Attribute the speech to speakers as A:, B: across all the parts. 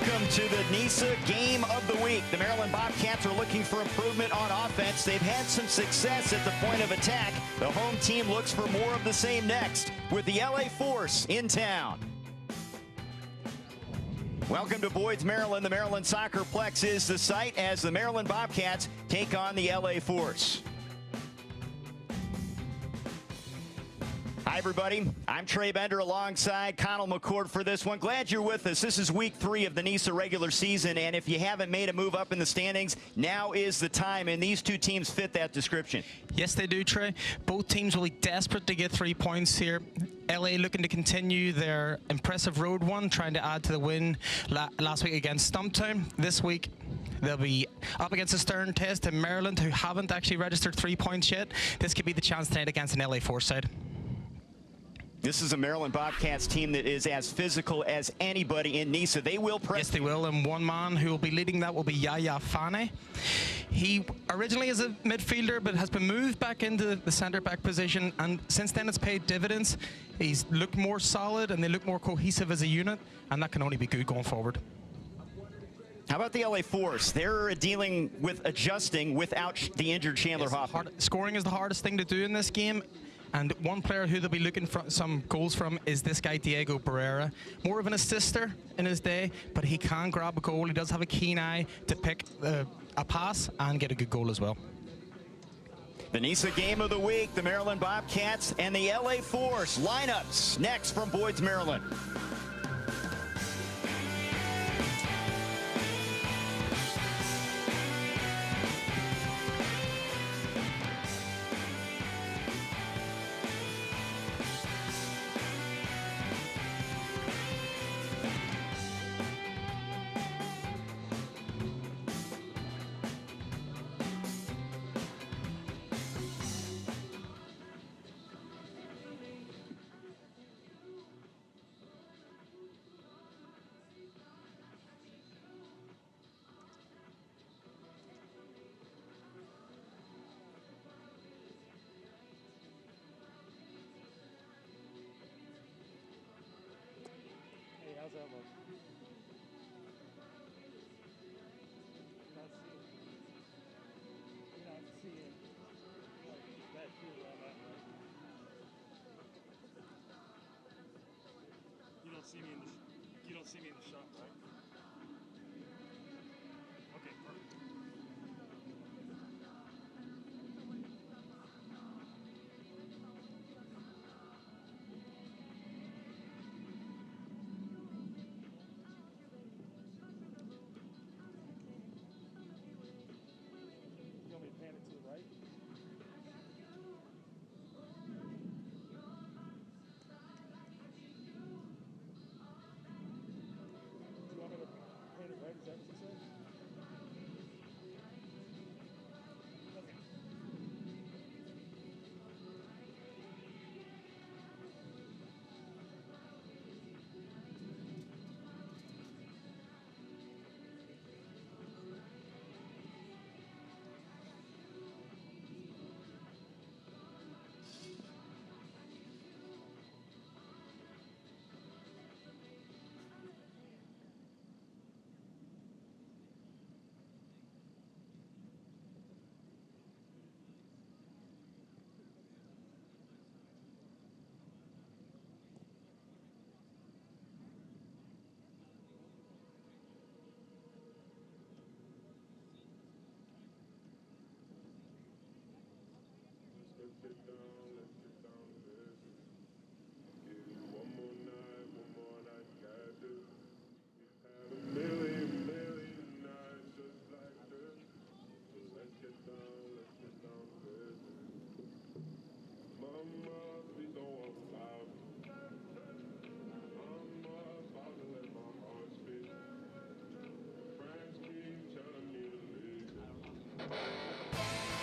A: Welcome to the NISA Game of the Week. The Maryland Bobcats are looking for improvement on offense. They've had some success at the point of attack. The home team looks for more of the same next with the LA Force in town. Welcome to Boyd's, Maryland. The Maryland Soccerplex is the site as the Maryland Bobcats take on the LA Force. Hi, everybody. I'm Trey Bender alongside Connell McCord for this one. Glad you're with us. This is week 3 of the NISA regular season, and if you haven't made a move up in the standings, now is the time, and these two teams fit that description.
B: Yes, they do, Trey. Both teams will be desperate to get 3 points here. LA looking to continue their impressive road one, trying to add to the win last week against Stumptown. This week, they'll be up against a stern test in Maryland, who haven't actually registered 3 points yet. This could be the chance tonight against an LA Force side.
A: This is a Maryland Bobcats team that is as physical as anybody in NISA. They will press.
B: Yes, they will, and one man who will be leading that will be Yaya Fane. He originally is a midfielder, but has been moved back into the centre-back position, and since then it's paid dividends. He's looked more solid, and they look more cohesive as a unit, and that can only be good going forward.
A: How about the LA Force? They're dealing with adjusting without the injured Chandler Hoffman.
B: Scoring is the hardest thing to do in this game. And one player who they'll be looking for some goals from is this guy, Diego Barrera. More of an assister in his day, but he can grab a goal. He does have a keen eye to pick a pass and get a good goal as well.
A: The NISA Game of the Week, the Maryland Bobcats and the LA Force. Lineups next from Boyd's, Maryland.
C: How's that look? You're not seeing that field all that way. You don't see me in the shot, right? Okay, perfect. Pan it to the right. Do you want me to pan it right? Is that what you said? Okay.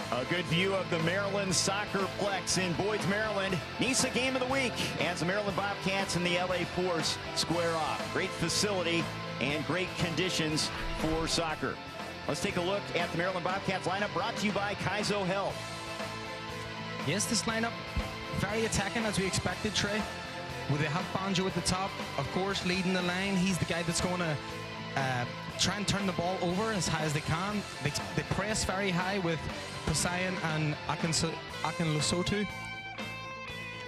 A: A good view of the Maryland Soccerplex in Boyd's, Maryland. NISA Game of the Week as the Maryland Bobcats and the LA Force square off. Great facility and great conditions for soccer. Let's take a look at the Maryland Bobcats lineup brought to you by Kaizo Health.
B: Yes, this lineup, very attacking as we expected, Trey. Will they have Banjo at the top? Of course, leading the line. He's the guy that's going to try and turn the ball over as high as they can. They press very high with Poseidon and Akinlosotu.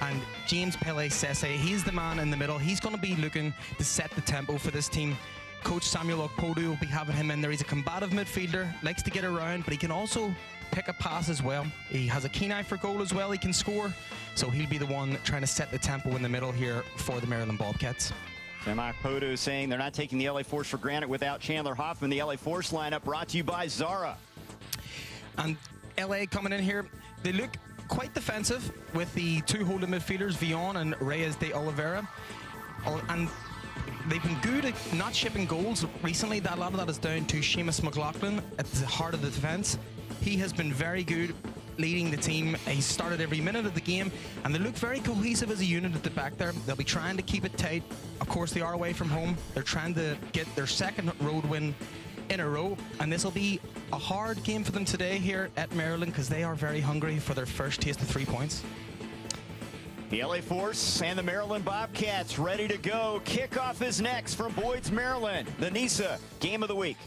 B: And James Pele Sese, he's the man in the middle. He's going to be looking to set the tempo for this team. Coach Samuel Okpodu will be having him in there. He's a combative midfielder, likes to get around, but he can also pick a pass as well. He has a keen eye for goal as well. He can score. So he'll be the one trying to set the tempo in the middle here for the Maryland Bobcats.
A: Samuel Okpodu saying they're not taking the LA Force for granted without Chandler Hoffman. The LA Force lineup brought to you by Zara.
B: And LA coming in here, they look quite defensive with the two holding midfielders, Vion and Reyes de Oliveira. And they've been good at not shipping goals recently. A lot of that is down to Seamus McLaughlin at the heart of the defence. He has been very good leading the team. He started every minute of the game, and they look very cohesive as a unit at the back there. They'll be trying to keep it tight. Of course, they are away from home. They're trying to get their second road win in a row, and this will be a hard game for them today here at Maryland because they are very hungry for their first taste of 3 points.
A: The LA Force and the Maryland Bobcats ready to go. Kickoff is next from Boyd's, Maryland. The NISA Game of the Week.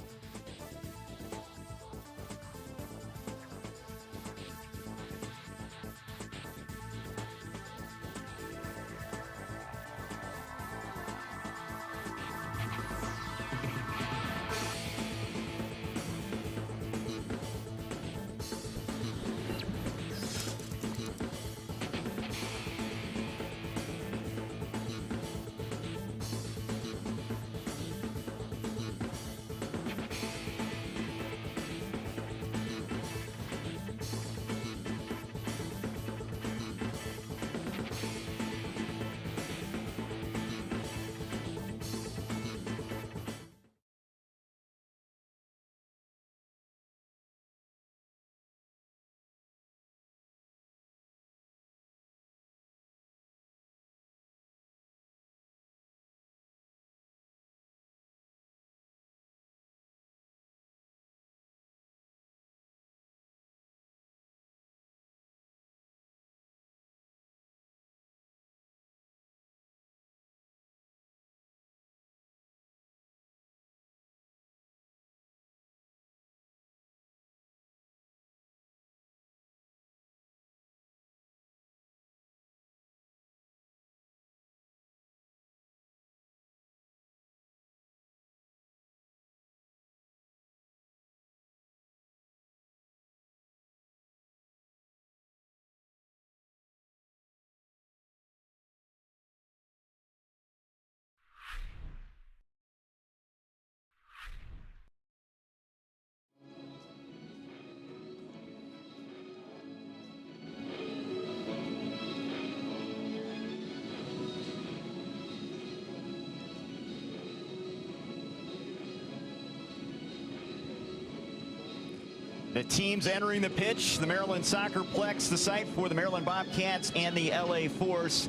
A: The teams entering the pitch, the Maryland Soccerplex, the site for the Maryland Bobcats and the LA Force.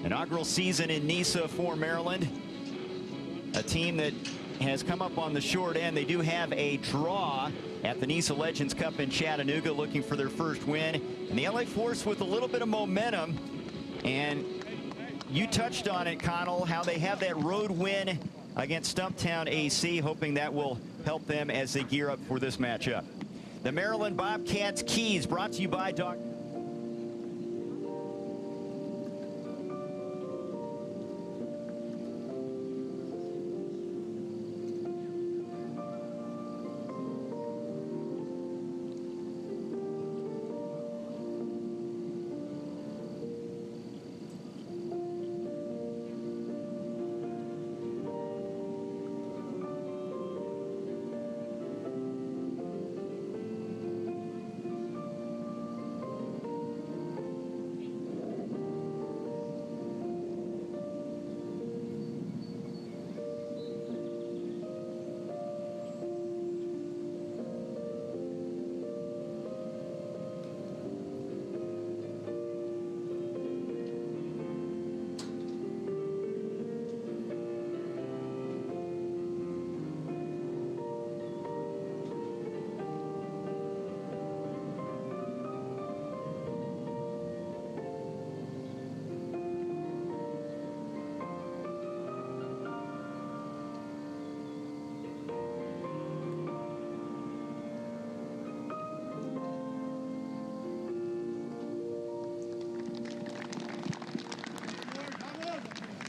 A: Inaugural season in NISA for Maryland. A team that has come up on the short end. They do have a draw at the NISA Legends Cup in Chattanooga, looking for their first win. And the LA Force with a little bit of momentum. And you touched on it, Connell, how they have that road win against Stumptown AC, hoping that will help them as they gear up for this matchup. The Maryland Bobcats keys brought to you by Doc.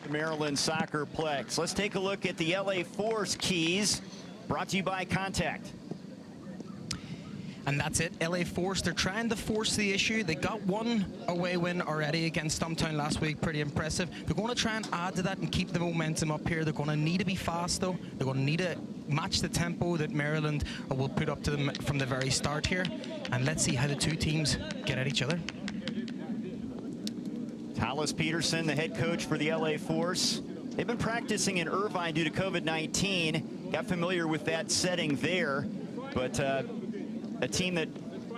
A: the Maryland Soccerplex. Let's take a look at the LA Force keys, brought to you by Contact.
B: And that's it, LA Force. They're trying to force the issue. They got one away win already against Stumptown last week, pretty impressive. They're going to try and add to that and keep the momentum up here. They're going to need to be fast, though. They're going to need to match the tempo that Maryland will put up to them from the very start here. And let's see how the two teams get at each other.
A: Hollis Peterson, the head coach for the LA Force. They've been practicing in Irvine due to COVID-19. Got familiar with that setting there, but a team that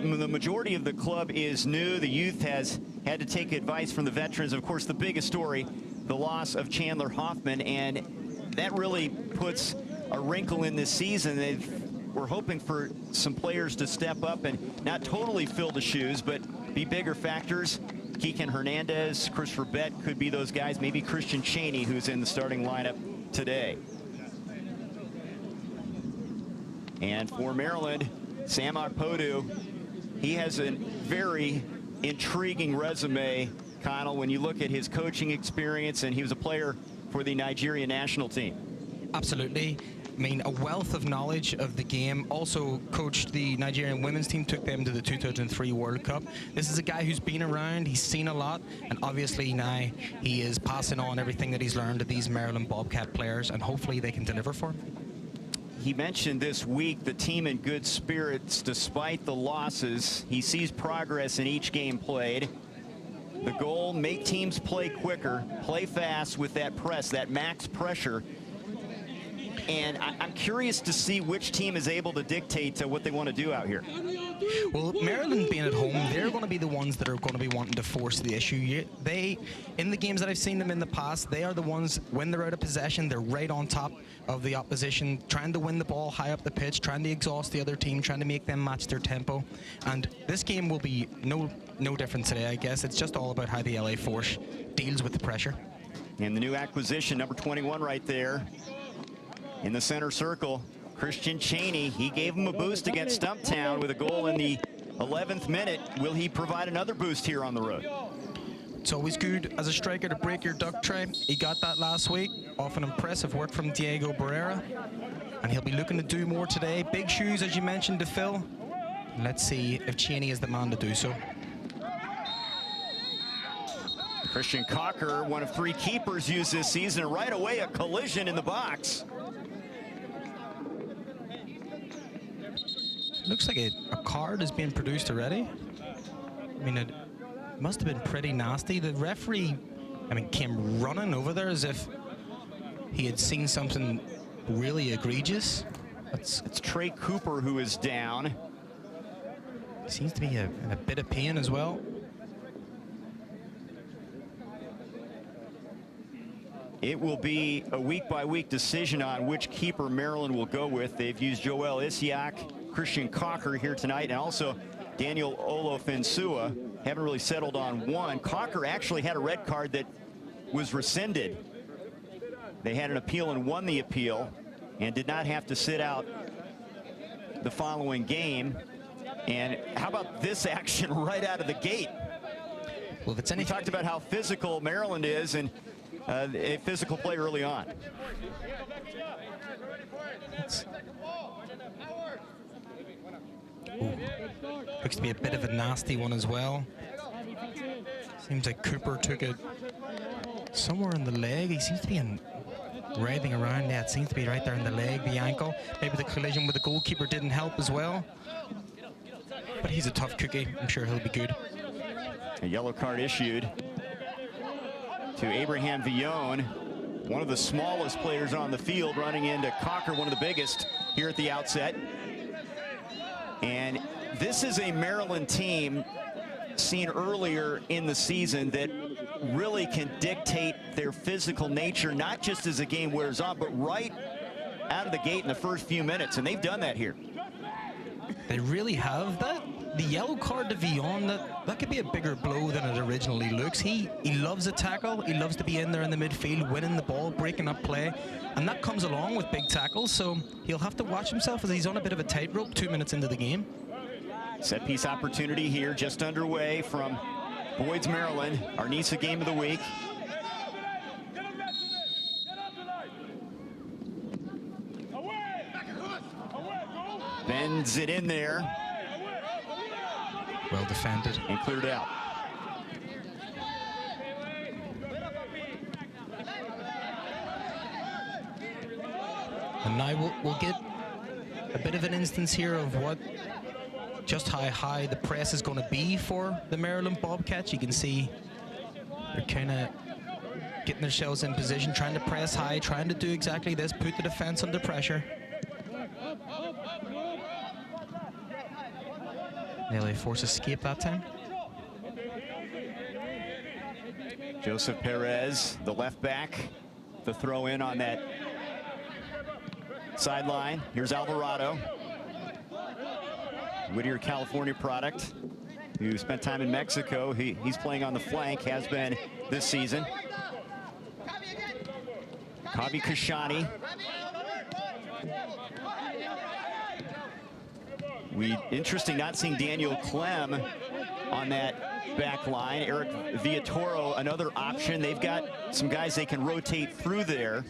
A: the majority of the club is new. The youth has had to take advice from the veterans. Of course, the biggest story, the loss of Chandler Hoffman, and that really puts a wrinkle in this season. We're hoping for some players to step up and not totally fill the shoes, but be bigger factors. Keegan Hernandez, Christopher Bett could be those guys. Maybe Christian Cheney, who's in the starting lineup today. And for Maryland, Sam Okpodu, he has a very intriguing resume, Connell, when you look at his coaching experience, and he was a player for the Nigerian national team.
B: Absolutely. I mean, a wealth of knowledge of the game. Also coached the Nigerian women's team, took them to the 2003 World Cup. This is a guy who's been around, he's seen a lot, and obviously now he is passing on everything that he's learned to these Maryland Bobcat players, and hopefully they can deliver for him.
A: He mentioned this week the team in good spirits despite the losses. He sees progress in each game played. The goal, make teams play quicker, play fast with that press, that max pressure. And I'm curious to see which team is able to dictate what they want to do out here.
B: Well, Maryland being at home, they're going to be the ones that are going to be wanting to force the issue. In the games that I've seen them in the past, they are the ones, when they're out of possession, they're right on top of the opposition, trying to win the ball high up the pitch, trying to exhaust the other team, trying to make them match their tempo. And this game will be no different today, I guess. It's just all about how the LA Force deals with the pressure.
A: And the new acquisition, number 21 right there in the center circle, Christian Cheney. He gave him a boost against Stumptown with a goal in the 11th minute. Will he provide another boost here on the road?
B: It's always good as a striker to break your duck tray. He got that last week off an impressive work from Diego Barrera, and he'll be looking to do more today. Big shoes, as you mentioned, to fill. Let's see if Cheney is the man to do so.
A: Christian Cocker, one of 3 keepers used this season, and right away a collision in the box.
B: Looks like a card is being produced already. I mean, it must have been pretty nasty. The referee, I mean, came running over there as if he had seen something really egregious.
A: It's Trey Cooper who is down.
B: Seems to be in a bit of pain as well.
A: It will be a week-by-week decision on which keeper Maryland will go with. They've used Joel Isiak, Christian Cocker here tonight, and also Daniel Olofensua. Haven't really settled on one. Cocker actually had a red card that was rescinded. They had an appeal and won the appeal and did not have to sit out the following game. And how about this action right out of the gate?
B: Well, if it's
A: We talked about how physical Maryland is, and a physical play early on.
B: Looks to be a bit of a nasty one as well. Seems like Cooper took it somewhere in the leg. He seems to be writhing around. Yeah, it seems to be right there in the leg, the ankle. Maybe the collision with the goalkeeper didn't help as well. But he's a tough cookie. I'm sure he'll be good.
A: A yellow card issued to Abraham Villone, one of the smallest players on the field, running into Cocker, one of the biggest here at the outset. And this is a Maryland team seen earlier in the season that really can dictate their physical nature, not just as the game wears on, but right out of the gate in the first few minutes, and they've done that here.
B: They really have. The yellow card to Villone, that could be a bigger blow than it originally looks. He loves a tackle. He loves to be in there in the midfield, winning the ball, breaking up play, and that comes along with big tackles, so he'll have to watch himself as he's on a bit of a tightrope 2 minutes into the game.
A: Set piece opportunity here, just underway from Boyd's, Maryland, our NISA game of the week. Bends it in there.
B: Well defended.
A: And cleared out.
B: And now we'll get a bit of an instance here of just how high the press is going to be for the Maryland Bobcats. You can see they're kind of getting themselves in position, trying to press high, trying to do exactly this, put the defense under pressure. Nearly force escape that time.
A: Joseph Perez, the left back, the throw in on that sideline. Here's Alvarado. Whittier, California product, who spent time in Mexico. He's playing on the flank, has been this season. Kavi Kashani. Interesting not seeing Daniel Clem on that back line. Eric Villatoro, another option. They've got some guys they can rotate through there.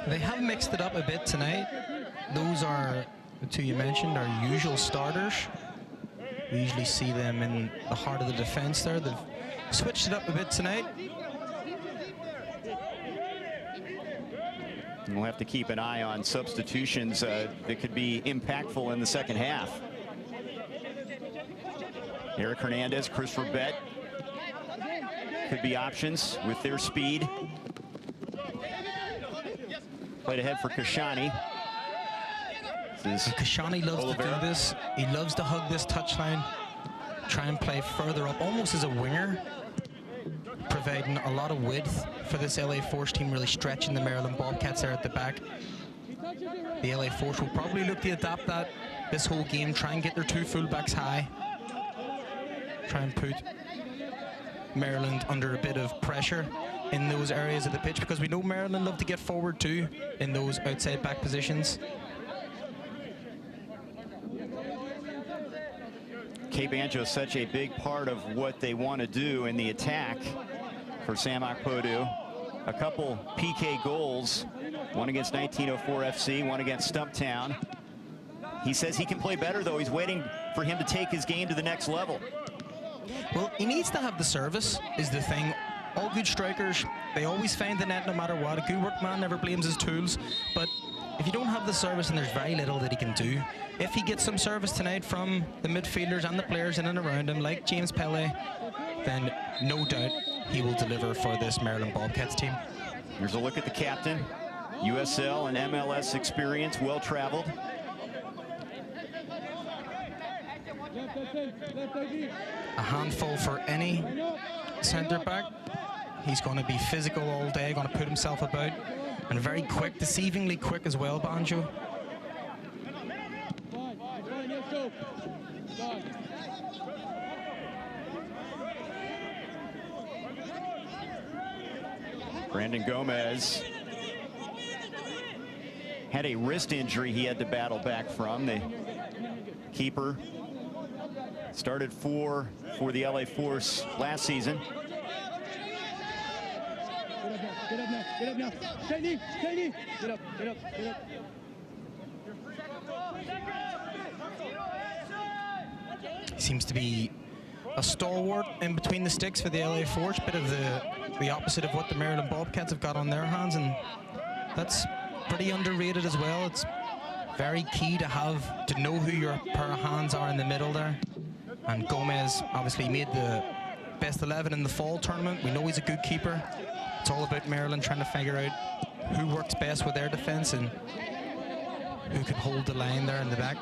B: They have mixed it up a bit tonight. Those are the two you mentioned, our usual starters. We usually see them in the heart of the defense there. They've switched it up a bit tonight.
A: And we'll have to keep an eye on substitutions that could be impactful in the second half. Eric Hernandez, Chris Rabette could be options with their speed. Played ahead for Kashani.
B: And Kashani loves to do this. He loves to hug this touchline, try and play further up, almost as a winger, providing a lot of width for this LA Force team, really stretching the Maryland Bobcats there at the back. The LA Force will probably look to adapt that this whole game, try and get their two fullbacks high, try and put Maryland under a bit of pressure in those areas of the pitch, because we know Maryland love to get forward too in those outside back positions.
A: Kay Banjo is such a big part of what they want to do in the attack for Sam Okpodu. A couple PK goals, one against 1904 FC, one against Stumptown. He says he can play better, though. He's waiting for him to take his game to the next level.
B: Well, he needs to have the service, is the thing. All good strikers, they always find the net no matter what. A good workman never blames his tools. But if you don't have the service, and there's very little that he can do, if he gets some service tonight from the midfielders and the players in and around him, like James Pele, then no doubt he will deliver for this Maryland Bobcats team.
A: Here's a look at the captain. USL and MLS experience, well-traveled.
B: A handful for any centre-back. He's going to be physical all day, going to put himself about, and very quick, deceivingly quick as well, Banjo.
A: Brandon Gomez had a wrist injury he had to battle back from. The keeper started for the LA Force last season.
C: Get up now, get up now. Stay knee, stay knee. Get up, get up, get up.
B: Seems to be a stalwart in between the sticks for the LA Force, bit of the opposite of what the Maryland Bobcats have got on their hands, and that's pretty underrated as well. It's very key to know who your pair of hands are in the middle there. And Gomez obviously made the best 11 in the fall tournament. We know he's a good keeper. It's all about Maryland trying to figure out who works best with their defense and who can hold the line there in the back.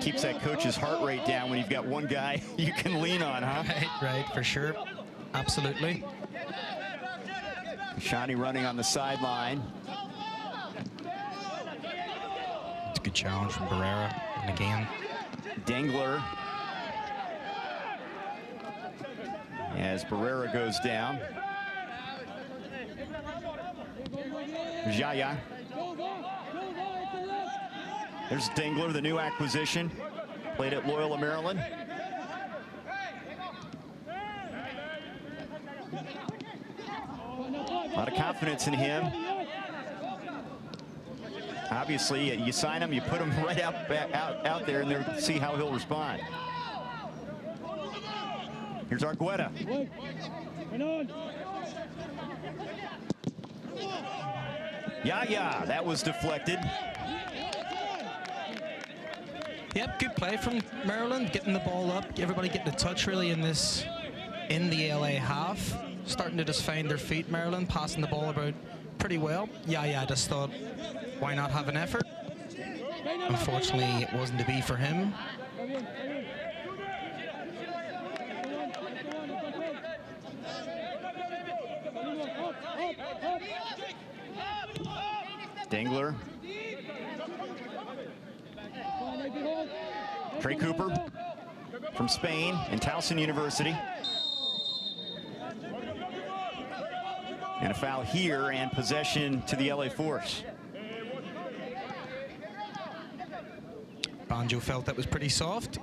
A: Keeps that coach's heart rate down when you've got one guy you can lean on, huh?
B: Right, for sure. Absolutely.
A: Shani running on the sideline.
B: It's a good challenge from Barrera. And again,
A: Dengler. As Barrera goes down. Jaya. There's Dengler, the new acquisition. Played at Loyola, Maryland. A lot of confidence in him. Obviously, you sign him, you put him right out there, and there, see how he'll respond. Here's Argueta. Yeah, that was deflected.
B: Yep, good play from Maryland, getting the ball up, everybody getting a touch really in the LA half. Starting to just find their feet, Maryland, passing the ball about pretty well. Yeah, just thought, why not have an effort? Unfortunately, it wasn't to be for him.
A: Dingler. Trey Cooper from Spain and Towson University. And a foul here and possession to the LA Force.
B: Banjo felt that was pretty soft.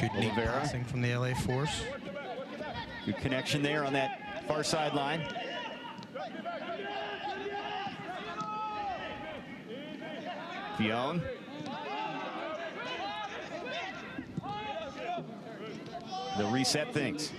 B: Good neat passing from the LA Force.
A: Good connection there on that far sideline. Fionn. They'll reset things.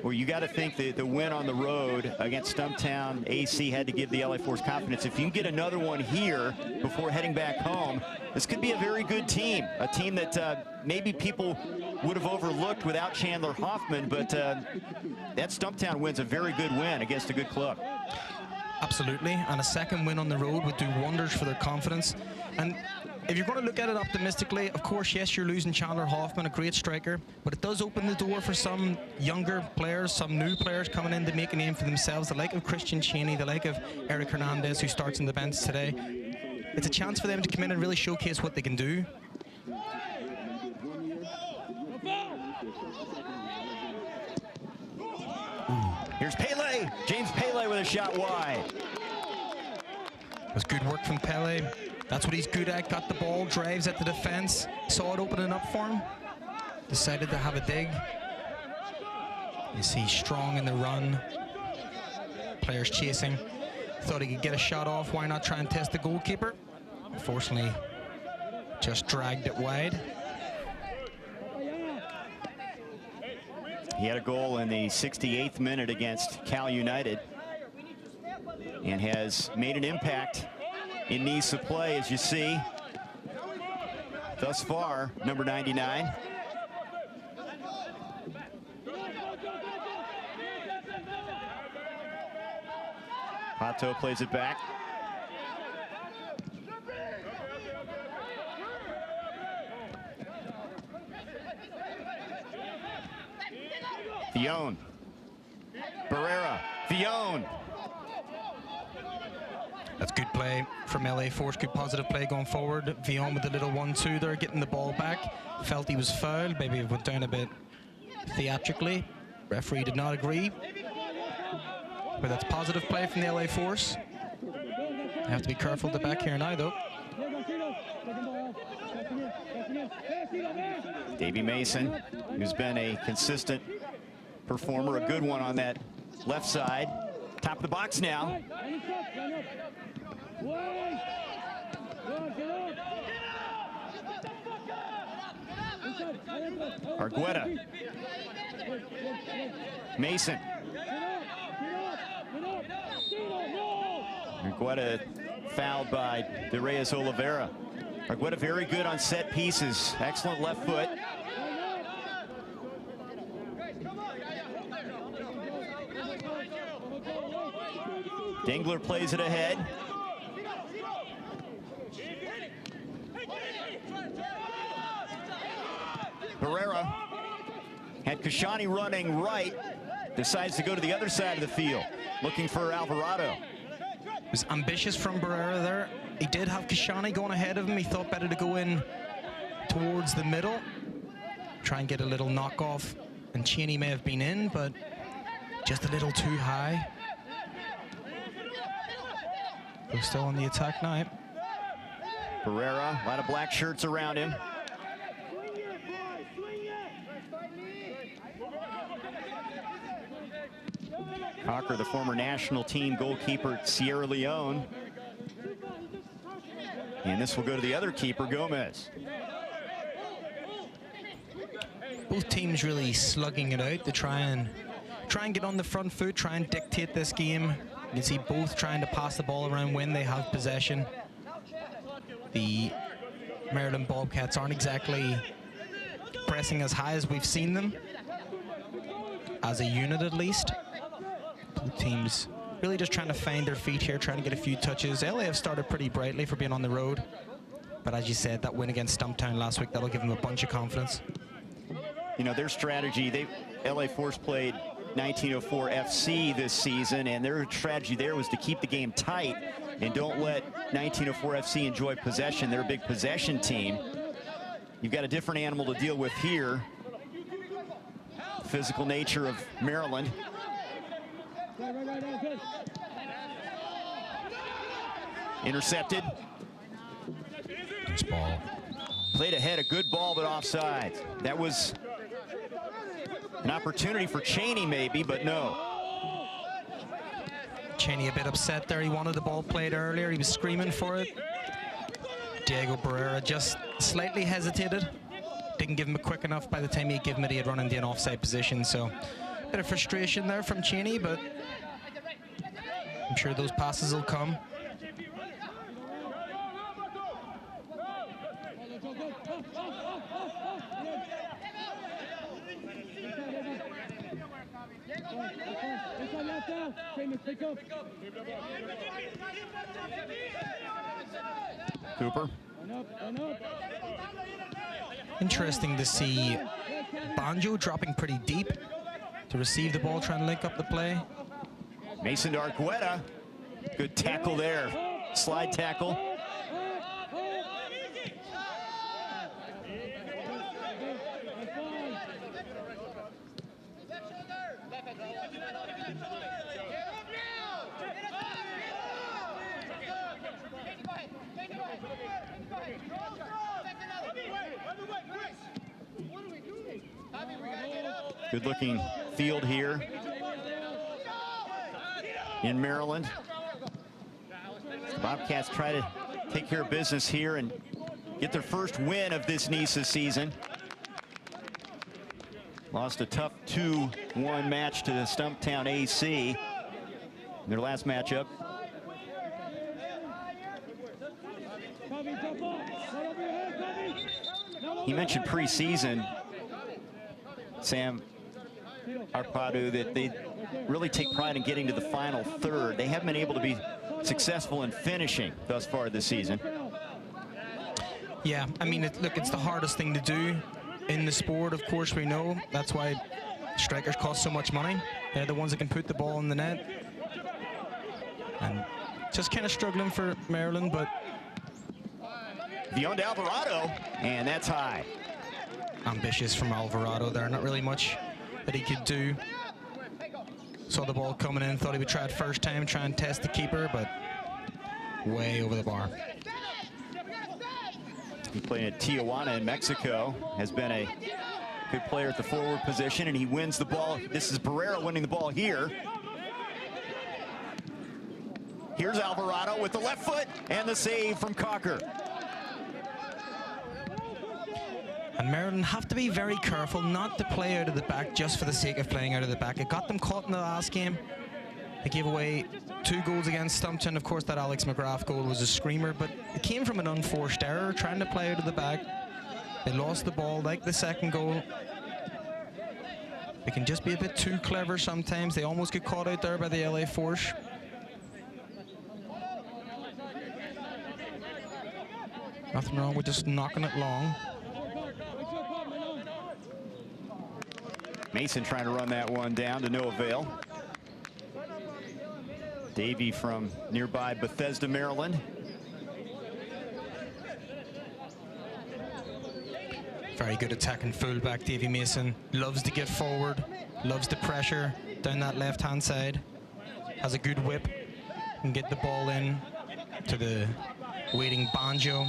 A: Well, you got to think that the win on the road against Stumptown AC had to give the LA Force confidence. If you can get another one here before heading back home, this could be a very good team. A team that maybe people would have overlooked without Chandler Hoffman, but that Stumptown win's a very good win against a good club.
B: Absolutely, and a second win on the road would do wonders for their confidence. And if you're going to look at it optimistically, of course, yes, you're losing Chandler Hoffman, a great striker, but it does open the door for some younger players, some new players coming in to make a name for themselves, the like of Christian Cheney, the like of Eric Hernandez, who starts in the bench today. It's a chance for them to come in and really showcase what they can do.
A: Here's Pele. James Pele with a shot wide.
B: It was good work from Pele. That's what he's good at. Got the ball, drives at the defense. Saw it opening up for him. Decided to have a dig. You see strong in the run. Players chasing. Thought he could get a shot off. Why not try and test the goalkeeper? Unfortunately, just dragged it wide.
A: He had a goal in the 68th minute against Cal United and has made an impact in NISA play, as you see thus far. Number 99. Pato plays it back. Fionn. Barrera. Fionn.
B: That's good play from LA Force. Good positive play going forward. Fionn with the little 1-2 there, getting the ball back. Felt he was fouled. Maybe it went down a bit theatrically. Referee did not agree. But that's positive play from the LA Force. You have to be careful at the back here now, though.
A: Davey Mason, who's been a consistent performer, a good one on that left side. Top of the box now. Argueta. Mason. Argueta fouled by De Reyes Oliveira. Argueta very good on set pieces. Excellent left foot. Dingler plays it ahead. Barrera had Kashani running right, decides to go to the other side of the field, looking for Alvarado.
B: It was ambitious from Barrera there. He did have Kashani going ahead of him. He thought better to go in towards the middle, try and get a little knockoff, and Cheney may have been in, but just a little too high. We're still on the attack now.
A: Barrera, a lot of black shirts around him. Cocker, the former national team goalkeeper at Sierra Leone. And this will go to the other keeper, Gomez.
B: Both teams really slugging it out to try and get on the front foot, try and dictate this game. You can see both trying to pass the ball around when they have possession. The Maryland Bobcats aren't exactly pressing as high as we've seen them, as a unit at least. Both teams really just trying to find their feet here, trying to get a few touches. LA have started pretty brightly for being on the road, but as you said, that win against Stumptown last week, that'll give them a bunch of confidence.
A: You know, their strategy, LA Force played 1904 FC this season, and their strategy there was to keep the game tight and don't let 1904 FC enjoy possession. They're a big possession team. You've got a different animal to deal with here. Physical nature of Maryland. Intercepted.
B: Nice ball.
A: Played ahead, a good ball, but offside. That was an opportunity for Cheney maybe, but no.
B: Cheney a bit upset there. He wanted the ball played earlier. He was screaming for it. Diego Barrera just slightly hesitated. Didn't give him it quick enough. By the time he gave him it, he had run into an offside position. So a bit of frustration there from Cheney, but I'm sure those passes will come.
A: Cooper.
B: Interesting to see Banjo dropping pretty deep to receive the ball, trying to link up the play.
A: Mason to Argueta. Good tackle there. Slide tackle. Good looking field here in Maryland. The Bobcats try to take care of business here and get their first win of this NISA season. Lost a tough 2-1 match to the Stumptown AC in their last matchup. He mentioned preseason, Sam Arpadu, that they really take pride in getting to the final third. They haven't been able to be successful in finishing thus far this season.
B: Yeah, I mean, look, it's the hardest thing to do in the sport, of course, we know. That's why strikers cost so much money. They're the ones that can put the ball in the net. And just kind of struggling for Maryland, but
A: Beyond Alvarado, and that's high.
B: Ambitious from Alvarado there. Not really much that he could do. Saw the ball coming in, thought he would try it first time, try and test the keeper, but way over the bar.
A: He played at Tijuana in Mexico, has been a good player at the forward position, and he wins the ball. This is Barrera winning the ball here. Here's Alvarado with the left foot and the save from Cocker.
B: And Maryland have to be very careful not to play out of the back just for the sake of playing out of the back. It got them caught in the last game. They gave away 2 goals against Stumptown. Of course, that Alex McGrath goal was a screamer, but it came from an unforced error, trying to play out of the back. They lost the ball like the second goal. They can just be a bit too clever sometimes. They almost get caught out there by the LA Force. Nothing wrong with just knocking it long.
A: Mason trying to run that one down to no avail. Davey from nearby Bethesda, Maryland.
B: Very good attacking fullback, Davey Mason. Loves to get forward, loves the pressure down that left-hand side. Has a good whip, can get the ball in to the waiting Banjo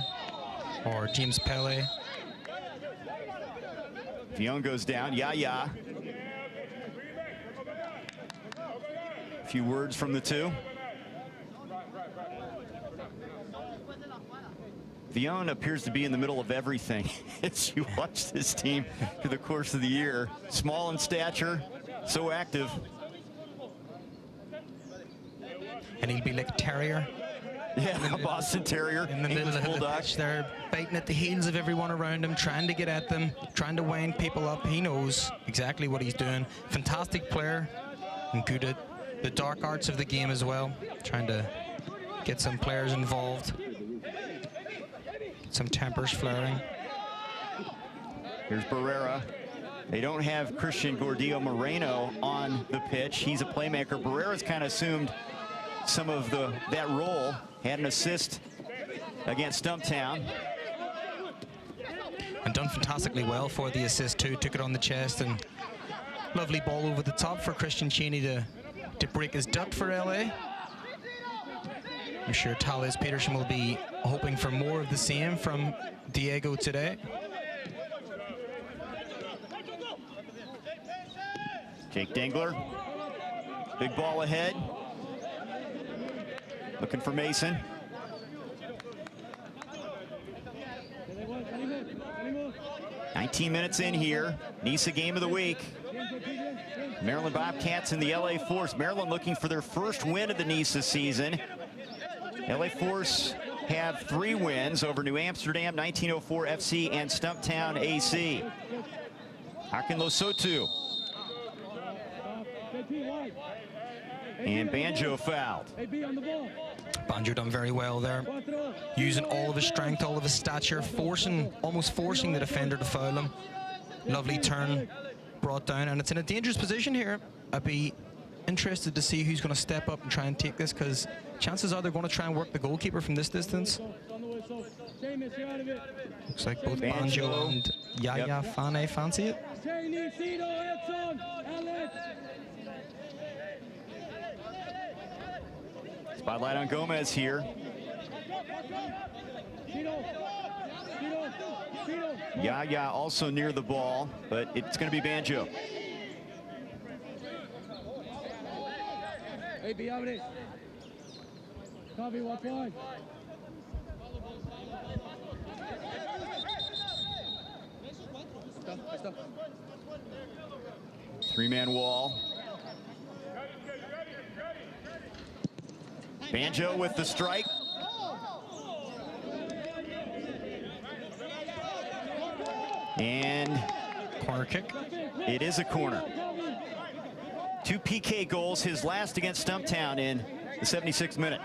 B: or James Pele.
A: Fionn goes down, yeah. few words from the two. Vion appears to be in the middle of everything as you watch this team through the course of the year. Small in stature, so active.
B: And he'll be like a terrier.
A: Yeah, a Boston Terrier.
B: In the middle of the pitch, they're biting at the heels of everyone around him, trying to get at them, trying to wind people up. He knows exactly what he's doing. Fantastic player and good at the dark arts of the game as well, trying to get some players involved. Some tempers flaring.
A: Here's Barrera. They don't have Christian Gordillo Moreno on the pitch. He's a playmaker. Barrera's kind of assumed some of that role. Had an assist against Stumptown.
B: And done fantastically well for the assist too. Took it on the chest and lovely ball over the top for Christian Cheney to break his duck for LA. I'm sure Thales Peterson will be hoping for more of the same from Diego today.
A: Jake Dengler. Big ball ahead. Looking for Mason. "19 minutes in here. NISA game of the week. Maryland Bobcats and the LA Force. Maryland looking for their first win of the NISA season. LA Force have 3 wins over New Amsterdam, 1904 FC, and Stumptown AC. Akin Losotu. And Banjo fouled.
B: Banjo done very well there, using all of his strength, all of his stature, almost forcing the defender to foul him. Lovely turn brought down, and it's in a dangerous position here. I'd be interested to see who's going to step up and try and take this, because chances are they're going to try and work the goalkeeper from this distance. Looks like both Banjo and Yaya Fane fancy it.
A: Spotlight on Gomez here. Yaya also near the ball, but it's going to be Banjo. Three-man wall. Banjo with the strike. And
B: corner kick.
A: It is a corner. 2 PK goals, his last against Stumptown in the 76th minute.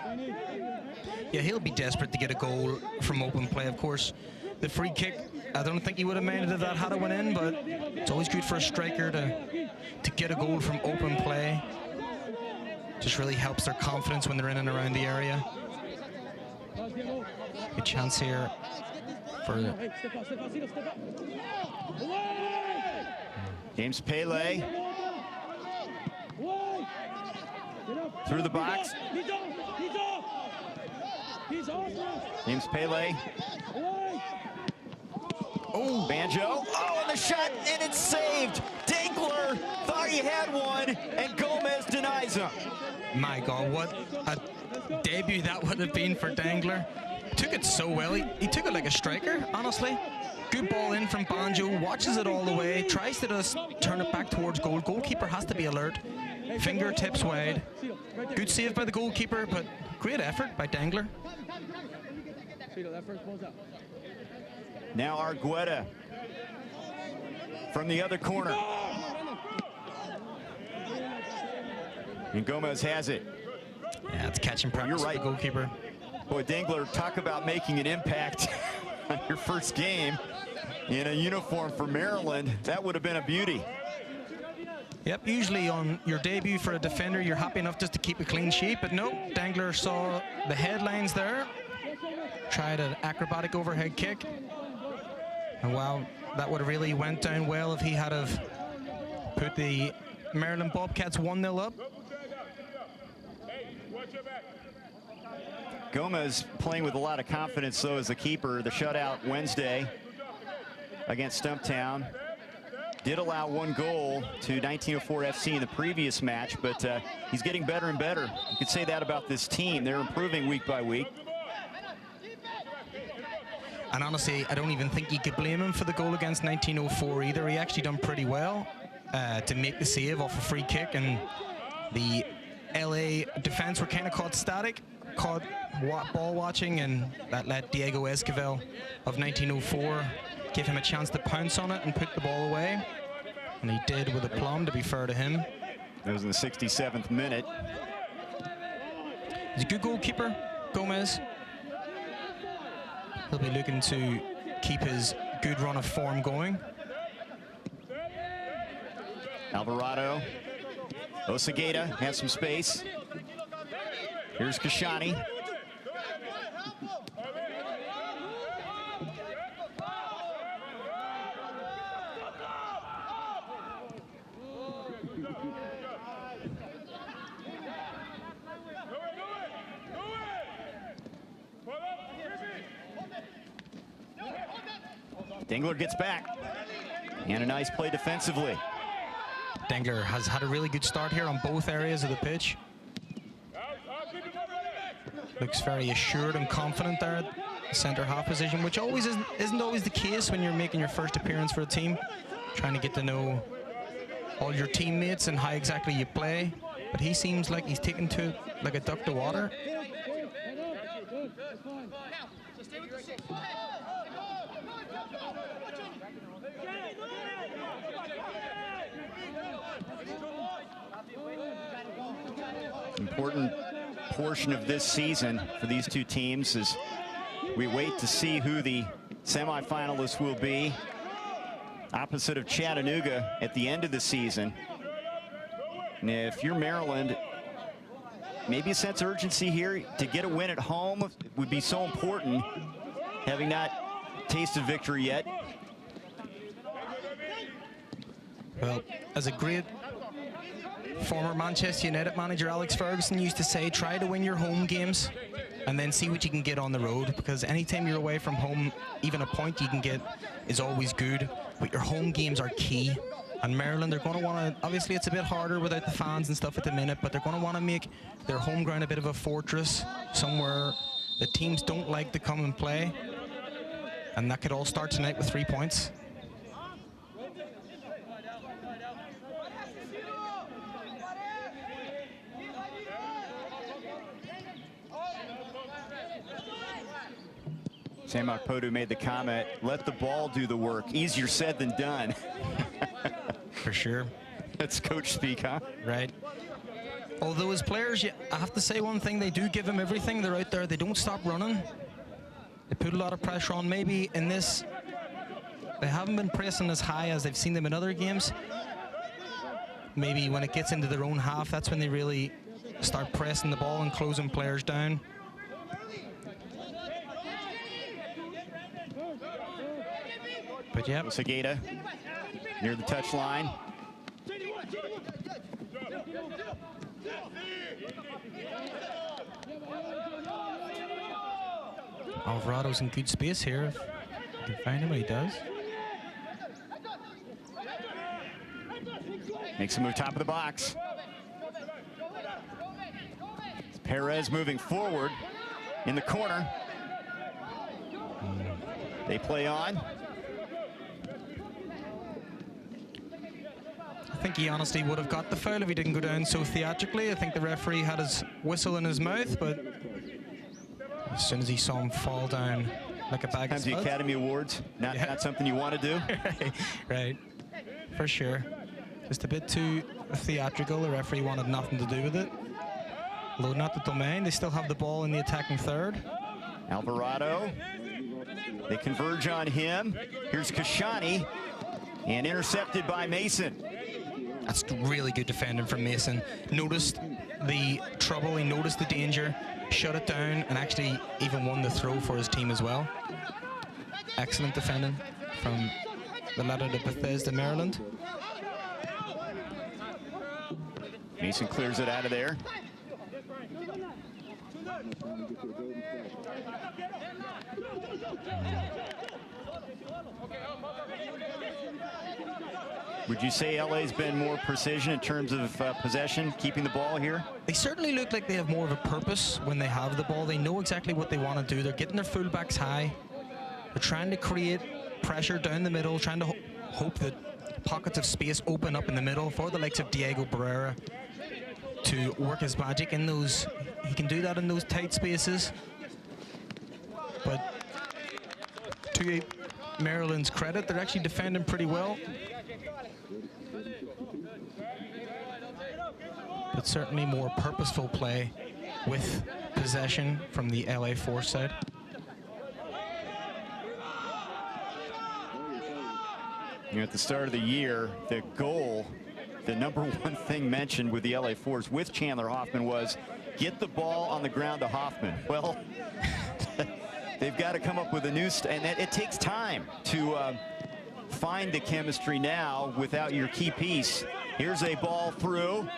B: Yeah, he'll be desperate to get a goal from open play, of course. The free kick, I don't think he would have minded if that had it went in, but it's always good for a striker to get a goal from open play. Just really helps their confidence when they're in and around the area. Good chance here for
A: James Pele. Through the box. James Pele. Oh, Banjo. Oh, and the shot, and it's saved. Dengler thought he had one, and Gomez denies him.
B: My God, what a debut that would have been for Dengler. Took it so well. He took it like a striker, honestly. Good ball in from Banjo, watches it all the way, tries to just turn it back towards goal. Goalkeeper has to be alert. Fingertips wide. Good save by the goalkeeper, but great effort by Dengler.
A: Now Argueta from the other corner. And Gomez has it.
B: Yeah, it's catching practice.
A: You're right,
B: for the goalkeeper.
A: Boy, Dengler, talk about making an impact on your first game in a uniform for Maryland. That would have been a beauty.
B: Yep, usually on your debut for a defender, you're happy enough just to keep a clean sheet, but no, Dengler saw the headlines there, tried an acrobatic overhead kick, and wow, that would have really went down well if he had have put the Maryland Bobcats 1-0 up.
A: Gomez playing with a lot of confidence, though, as a keeper. The shutout Wednesday against Stumptown. did allow 1 goal to 1904 FC in the previous match, but he's getting better and better. You could say that about this team. They're improving week by week.
B: And honestly, I don't even think you could blame him for the goal against 1904 either. He actually done pretty well to make the save off a free kick, and the LA defense were kind of caught static, caught ball watching, and that let Diego Esquivel of 1904 give him a chance to pounce on it and put the ball away. And he did with aplomb, to be fair to him.
A: It was in the 67th minute.
B: He's a good goalkeeper, Gomez. He'll be looking to keep his good run of form going.
A: Alvarado. Osageda has some space. Here's Kashani. Dengler gets back. And a nice play defensively.
B: Dengler has had a really good start here on both areas of the pitch. Looks very assured and confident there at the centre half position, which always isn't always the case when you're making your first appearance for a team. Trying to get to know all your teammates and how exactly you play. But he seems like he's taken to it like a duck to water.
A: Important portion of this season for these two teams is we wait to see who the semifinalists will be opposite of Chattanooga at the end of the season. And if you're Maryland, maybe a sense of urgency here to get a win at home would be so important, having not tasted victory yet.
B: Well, as a great former Manchester United manager Alex Ferguson used to say, try to win your home games and then see what you can get on the road, because anytime you're away from home, even a point you can get is always good, but your home games are key. And Maryland, they're going to want to, obviously it's a bit harder without the fans and stuff at the minute, but they're going to want to make their home ground a bit of a fortress, somewhere the teams don't like to come and play. And that could all start tonight with 3 points.
A: Sam Okpodu made the comment, let the ball do the work. Easier said than done.
B: For sure.
A: That's coach speak, huh?
B: Right. Although as players, I have to say one thing, they do give them everything. They're out there, they don't stop running. They put a lot of pressure on. Maybe in this, they haven't been pressing as high as they've seen them in other games. Maybe when it gets into their own half, that's when they really start pressing the ball and closing players down. But yeah,
A: Osageda near the touch line.
B: Alvarado's in good space here. If he can find him, but he does.
A: Makes a move top of the box. Perez moving forward in the corner. They play on.
B: I think he honestly would have got the foul if he didn't go down so theatrically. I think the referee had his whistle in his mouth, but as soon as he saw him fall down like a bag of
A: Sometimes the
B: spuds.
A: Academy Awards, not something you want to do.
B: Right, for sure. Just a bit too theatrical. The referee wanted nothing to do with it. Loading out the domain. They still have the ball in the attacking third.
A: Alvarado. They converge on him. Here's Kashani. And intercepted by Mason.
B: That's really good defending from Mason. Noticed the trouble, he noticed the danger, shut it down, and actually even won the throw for his team as well. Excellent defending from the ladder to Bethesda, Maryland.
A: Mason clears it out of there. Would you say LA's been more precision in terms of possession, keeping the ball here?
B: They certainly look like they have more of a purpose when they have the ball. They know exactly what they want to do. They're getting their fullbacks high. They're trying to create pressure down the middle, trying to hope that pockets of space open up in the middle for the likes of Diego Barrera to work his magic in those. He can do that in those tight spaces. But to Maryland's credit, they're actually defending pretty well. But certainly more purposeful play with possession from the LA Force side.
A: You know, at the start of the year, the goal, the number one thing mentioned with the LA Force with Chandler Hoffman was get the ball on the ground to Hoffman. Well, they've got to come up with a new, and it takes time to find the chemistry now without your key piece. Here's a ball through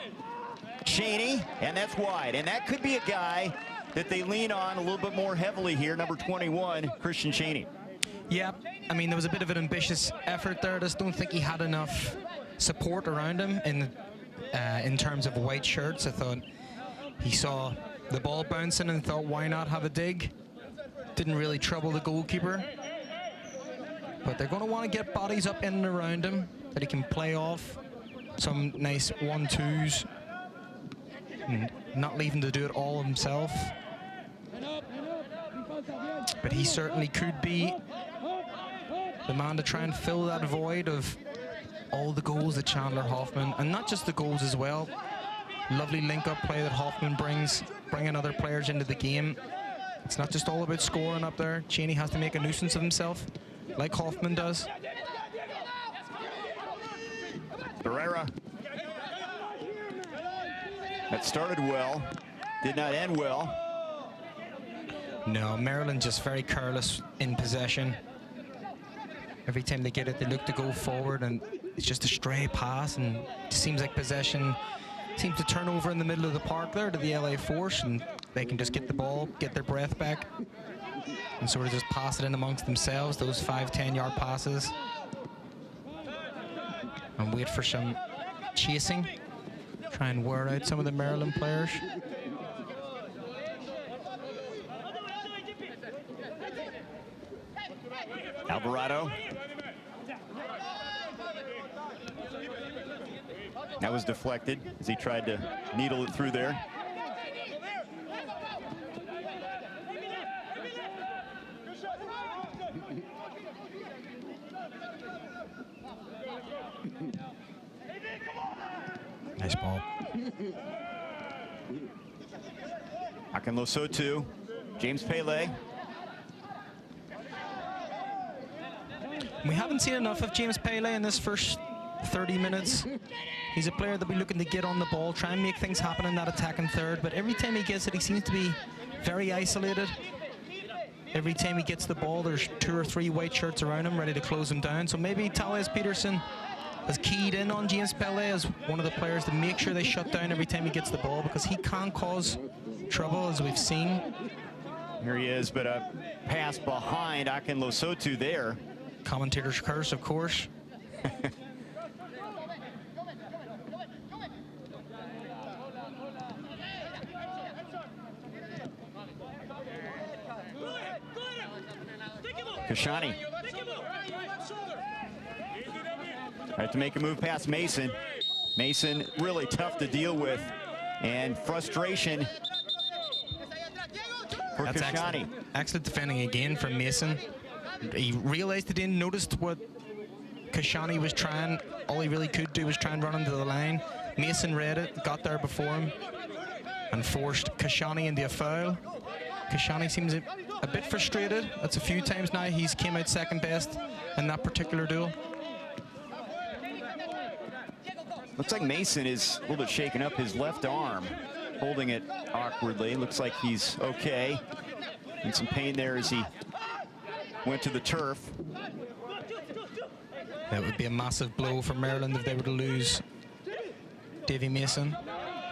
A: Cheney, and that's wide. And that could be a guy that they lean on a little bit more heavily here, number 21, Christian Cheney.
B: Yeah, I mean, there was a bit of an ambitious effort there. I just don't think he had enough support around him in terms of white shirts. I thought he saw the ball bouncing and thought, why not have a dig? Didn't really trouble the goalkeeper. But they're going to want to get bodies up in and around him that he can play off. Some nice 1-2s. Not leaving to do it all himself. But he certainly could be the man to try and fill that void of all the goals that Chandler Hoffman, and not just the goals as well. Lovely link-up play that Hoffman brings, bringing other players into the game. It's not just all about scoring up there. Cheney has to make a nuisance of himself, like Hoffman does.
A: Barrera. That started well, did not end well.
B: No, Maryland just very careless in possession. Every time they get it, they look to go forward, and it's just a stray pass, and it seems like possession seems to turn over in the middle of the park there to the LA Force, and they can just get the ball, get their breath back, and sort of just pass it in amongst themselves, those 5-10 yard passes, and wait for some chasing. Try and wear out some of the Maryland players.
A: Alvarado. That was deflected as he tried to needle it through there.
B: Nice ball.
A: Akinlosotu, James Pele.
B: We haven't seen enough of James Pele in this first 30 minutes. He's a player that we're looking to get on the ball, try and make things happen in that attacking third, but every time he gets it, he seems to be very isolated. Every time he gets the ball, there's 2 or 3 white shirts around him ready to close him down. So maybe Thales Peterson has keyed in on James Pele as one of the players to make sure they shut down every time he gets the ball, because he can cause trouble, as we've seen.
A: Here he is, but a pass behind Akinlosotu there.
B: Commentator's curse, of course.
A: Kashani. Have to make a move past Mason. Mason really tough to deal with, and frustration for
B: That's
A: Kashani.
B: excellent defending again from Mason. He realized he didn't notice what Kashani was trying. All he really could do was try and run into the line. Mason read it, got there before him, and forced Kashani into a foul. Kashani seems a bit frustrated. That's a few times now he's came out second best in that particular duel.
A: Looks like Mason is a little bit shaken up, his left arm, holding it awkwardly. Looks like he's okay. In some pain there as he went to the turf.
B: That would be a massive blow for Maryland if they were to lose Davy Mason.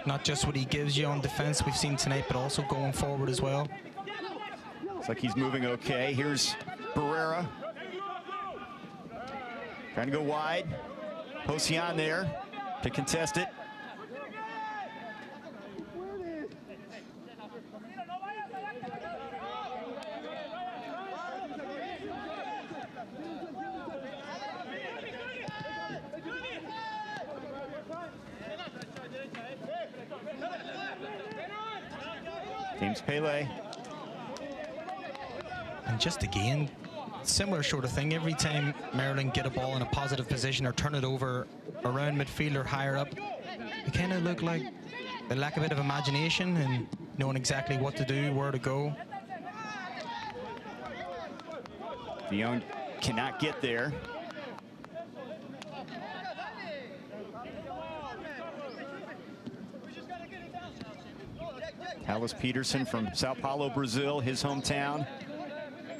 B: Not just what he gives you on defense we've seen tonight, but also going forward as well.
A: Looks like he's moving okay. Here's Barrera. Trying to go wide. Posey there to contest it. James Pele.
B: And just again, similar sort of thing. Every time Maryland get a ball in a positive position or turn it over around midfield or higher up, they kind of look like they lack a bit of imagination and knowing exactly what to do, where to go.
A: Villon cannot get there. Carlos Peterson from Sao Paulo, Brazil, his hometown.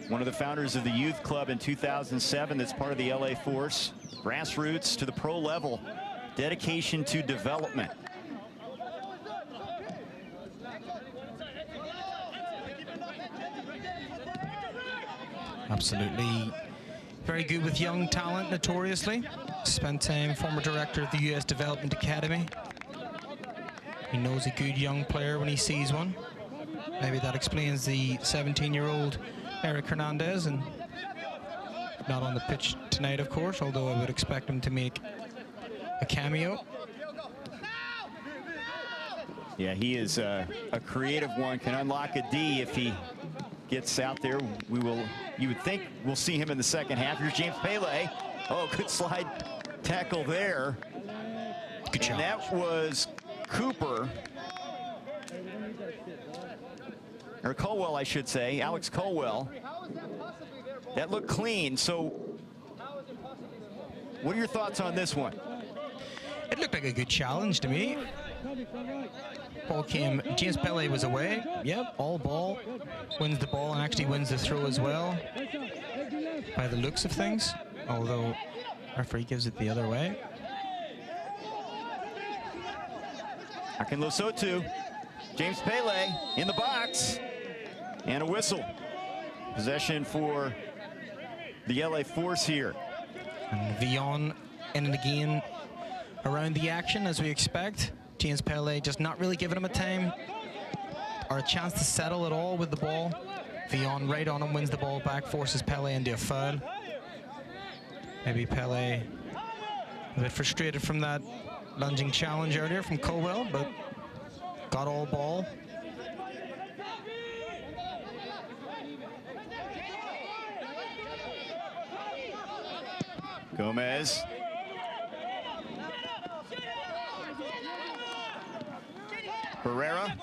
A: One of the founders of the youth club in 2007 that's part of the LA Force. Grassroots to the pro level. Dedication to development.
B: Absolutely very good with young talent, notoriously. Spent time, former director of the US Development Academy. He knows a good young player when he sees one. Maybe that explains the 17-year-old Eric Hernandez, and not on the pitch tonight, of course, although I would expect him to make a cameo.
A: Yeah, he is a creative one, can unlock a D if he gets out there. You would think we'll see him in the second half. Here's James Pele. Oh, good slide tackle there.
B: Good job.
A: And that was Cooper, or Colwell, I should say, Alex Colwell. That looked clean. So what are your thoughts on this one?
B: It looked like a good challenge to me. Ball came, James Pele was away. Yep, all ball, wins the ball and actually wins the throw as well, by the looks of things, although referee gives it the other way.
A: Akin Losotu, James Pele in the box, and a whistle. Possession for the LA Force here.
B: And Villon in and again around the action as we expect. James Pele just not really giving him a time or a chance to settle at all with the ball. Villon right on him, wins the ball back, forces Pele into a foul. Maybe Pele a bit frustrated from that lunging challenge earlier from Colwell, but got all ball.
A: Gomez. Herrera.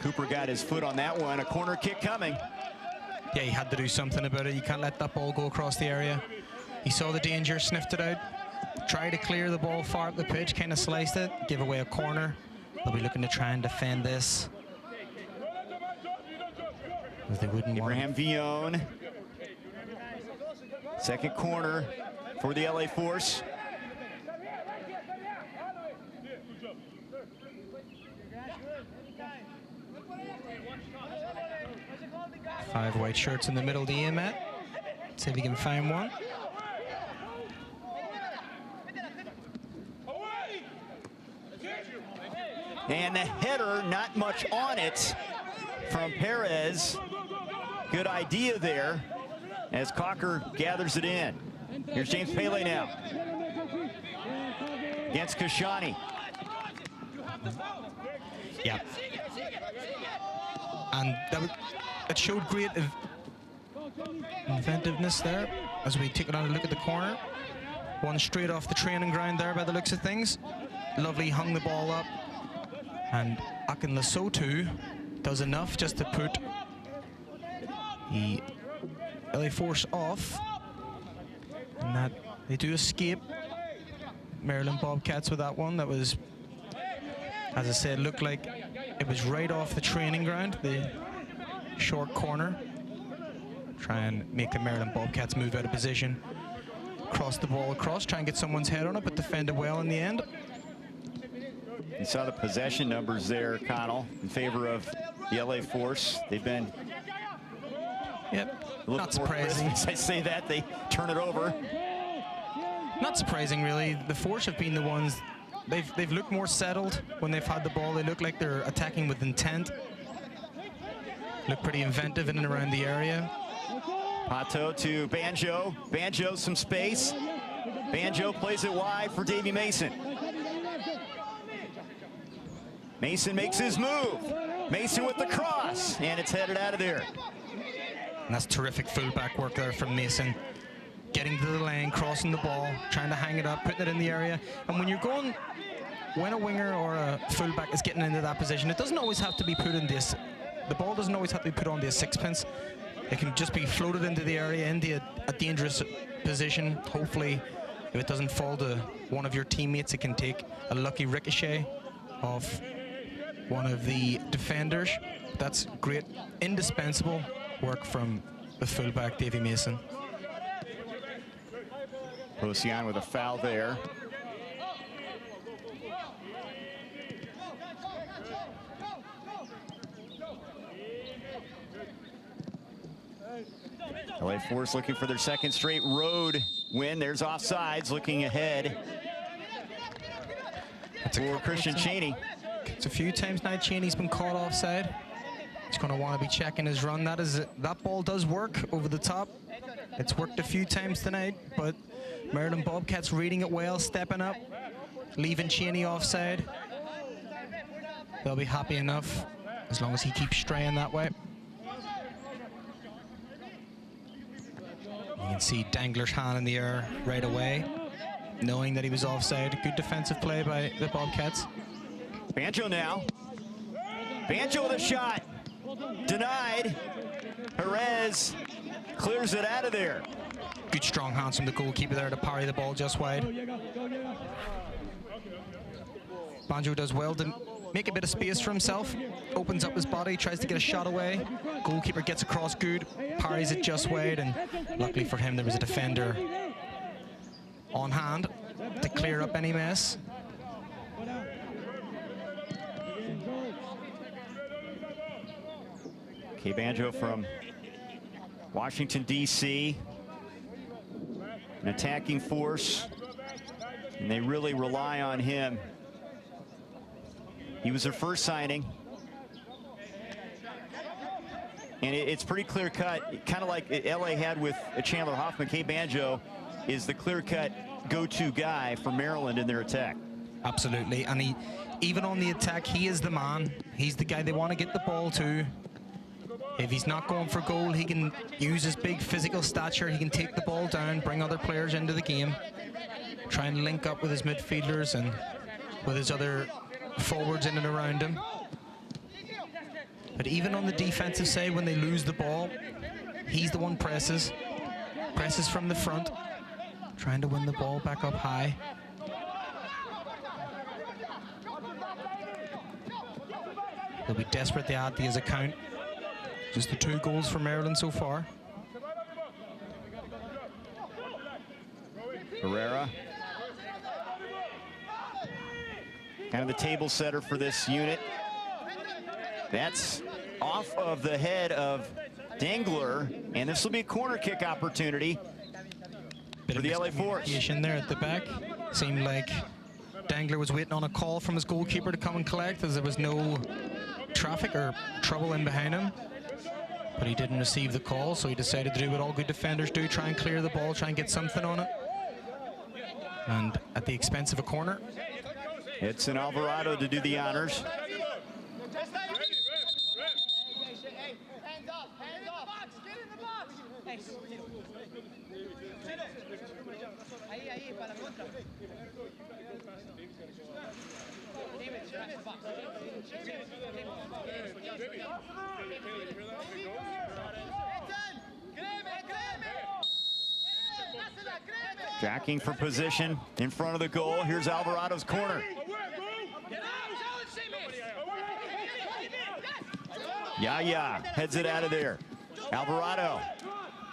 A: Cooper got his foot on that one. A corner kick coming.
B: Yeah, he had to do something about it. You can't let that ball go across the area. He saw the danger, sniffed it out, tried to clear the ball far up the pitch, kind of sliced it, give away a corner. They'll be looking to try and defend this, as they wouldn't
A: Abraham Villon. Second corner for the LA Force.
B: Five white shirts in the middle of the aim at. See if he can find one.
A: And the header, not much on it from Perez. Good idea there as Cocker gathers it in. Here's James Pele now against Kashani.
B: Yeah. And that showed great inventiveness there as we take another look at the corner. One straight off the training ground there by the looks of things. Lovely, hung the ball up. And Akin Losotu does enough just to put the LA Force off. And that they do escape Maryland Bobcats with that one. That was, as I said, looked like it was right off the training ground, the short corner. Try and make the Maryland Bobcats move out of position. Cross the ball across, try and get someone's head on it, but defend it well in the end.
A: You saw the possession numbers there, Connell, in favor of the LA Force. They've been
B: not surprising.
A: As I say that, they turn it over.
B: Not surprising, really. The Force have been the ones, they've looked more settled when they've had the ball. They look like they're attacking with intent. Look pretty inventive in and around the area.
A: Pato to Banjo. Banjo some space. Banjo plays it wide for Davy Mason. Mason makes his move. Mason with the cross, and it's headed out of there.
B: And that's terrific fullback work there from Mason. Getting to the lane, crossing the ball, trying to hang it up, putting it in the area. And when a winger or a fullback is getting into that position, it doesn't always have to be put in this. The ball doesn't always have to be put on the sixpence. It can just be floated into the area, into a dangerous position. Hopefully, if it doesn't fall to one of your teammates, it can take a lucky ricochet off one of the defenders. That's great, indispensable work from the fullback, Davy Mason.
A: Procyon with a foul there. LA Force looking for their second straight road win. There's offsides, looking ahead for Christian Cheney.
B: It's a few times now Cheney's been caught offside. He's going to want to be checking his run. That ball does work over the top. It's worked a few times tonight, but Maryland Bobcats reading it well, stepping up, leaving Cheney offside. They'll be happy enough as long as he keeps straying that way. You can see Dangler's hand in the air right away, knowing that he was offside. Good defensive play by the Bobcats.
A: Banjo now. Banjo with a shot. Denied. Perez clears it out of there.
B: Good strong hands from the goalkeeper there to parry the ball just wide. Banjo does well to make a bit of space for himself. Opens up his body, tries to get a shot away. Goalkeeper gets across good, parries it just wide, and luckily for him there was a defender on hand to clear up any mess.
A: Okay, Banjo from Washington, D.C. An attacking force, and they really rely on him. He was their first signing. And it's pretty clear-cut, kind of like LA had with Chandler Hoffman. K. Banjo is the clear-cut go-to guy for Maryland in their attack.
B: Absolutely, and even on the attack, he is the man. He's the guy they want to get the ball to. If he's not going for goal, he can use his big physical stature. He can take the ball down, bring other players into the game, try and link up with his midfielders and with his other forwards in and around him. But even on the defensive side, when they lose the ball, he's the one presses from the front, trying to win the ball back up high. They'll be desperate to add to his account. Just the 2 goals for Maryland so far.
A: Herrera. Kind of the table setter for this unit. That's off of the head of Dangler, and this will be a corner kick opportunity for the LA Force.
B: There at the back. Seemed like Dangler was waiting on a call from his goalkeeper to come and collect, as there was no traffic or trouble in behind him. But he didn't receive the call, so he decided to do what all good defenders do, try and clear the ball, try and get something on it. And at the expense of a corner.
A: It's an Alvarado to do the honors. Jacking for position in front of the goal. Here's Alvarado's corner. Yaya heads it out of there. Alvarado,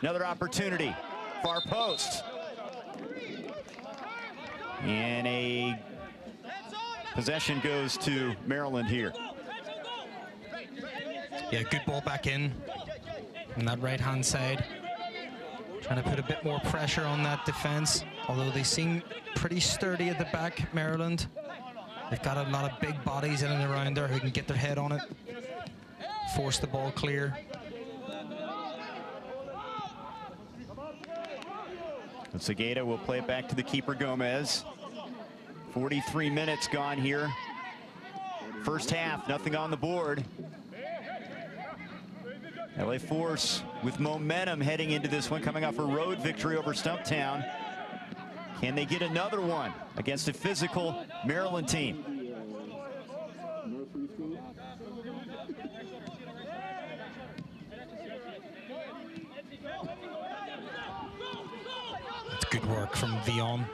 A: another opportunity. Far post. And a possession goes to Maryland here.
B: Yeah, good ball back in on that right-hand side. Trying to put a bit more pressure on that defense, although they seem pretty sturdy at the back, Maryland. They've got a lot of big bodies in and around there who can get their head on it, force the ball clear.
A: Segeda will play it back to the keeper, Gomez. 43 minutes gone here. First half, nothing on the board. LA Force with momentum heading into this one, coming off a road victory over Stumptown. Can they get another one against a physical Maryland team?
B: That's good work from Vion.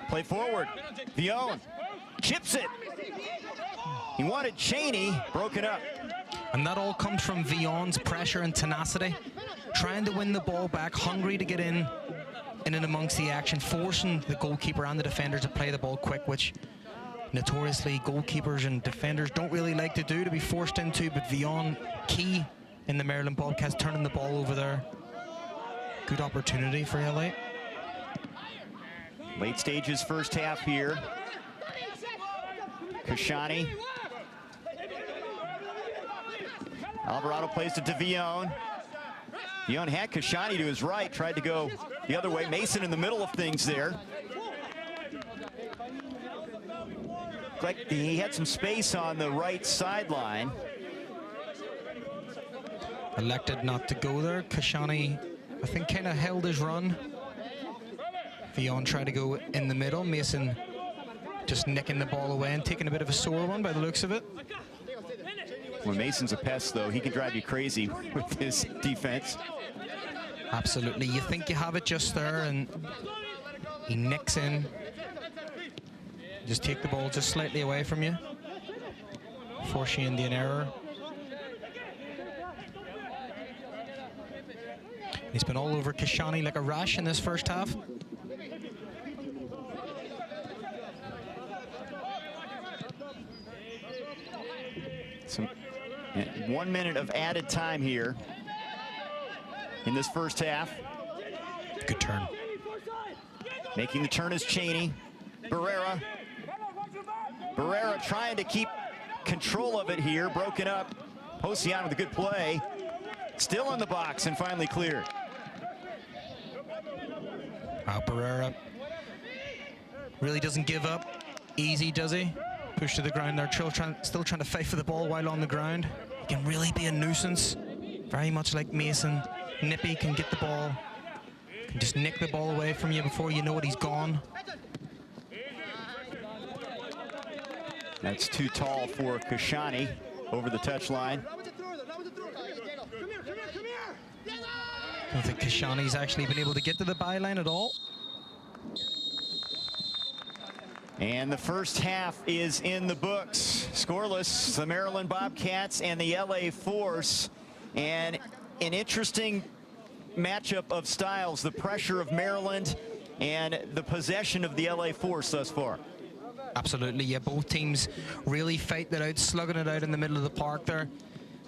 A: Play forward. Vion chips it. He wanted Cheney, broken up.
B: And that all comes from Vion's pressure and tenacity. Trying to win the ball back, hungry to get in and amongst the action, forcing the goalkeeper and the defenders to play the ball quick, which notoriously goalkeepers and defenders don't really like to do, to be forced into. But Vion, key in the Maryland Bobcats, turning the ball over there. Good opportunity for LA.
A: Late stages first half here. Kashani. Alvarado plays it to Vion. Vion had Kashani to his right, tried to go the other way. Mason in the middle of things there. Like he had some space on the right sideline.
B: Elected not to go there. Kashani, I think, kind of held his run. Vion tried to go in the middle. Mason just nicking the ball away and taking a bit of a sore one by the looks of it.
A: When Mason's a pest, though, he can drive you crazy with his defense.
B: Absolutely. You think you have it just there, and he nicks in. Just take the ball just slightly away from you. Force you into an error. He's been all over Kashani like a rash in this first half.
A: Some 1 minute of added time here in this first half.
B: Good turn.
A: Making the turn is Cheney. Barrera trying to keep control of it here. Broken up. Posian with a good play. Still in the box and finally cleared.
B: Wow, Barrera really doesn't give up easy, does he? Push to the ground there, still trying to fight for the ball while on the ground. He can really be a nuisance, very much like Mason. Nippy can get the ball, can just nick the ball away from you before you know it, he's gone.
A: That's too tall for Kashani over the touchline.
B: I don't think Kashani's actually been able to get to the byline at all.
A: And the first half is in the books. Scoreless, the Maryland Bobcats and the LA Force. And an interesting matchup of styles, the pressure of Maryland and the possession of the LA Force thus far.
B: Absolutely, yeah, both teams really fighting it out, slugging it out in the middle of the park there.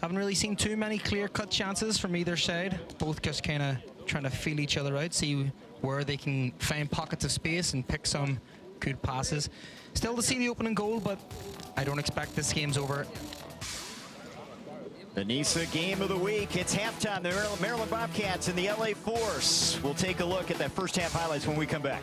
B: Haven't really seen too many clear-cut chances from either side. Both just kind of trying to feel each other out, see where they can find pockets of space and pick some good passes. Still to see the opening goal, but I don't expect this game's over.
A: The NISA game of the week. It's halftime. The Maryland Bobcats and the LA Force. We'll take a look at that first half highlights when we come back.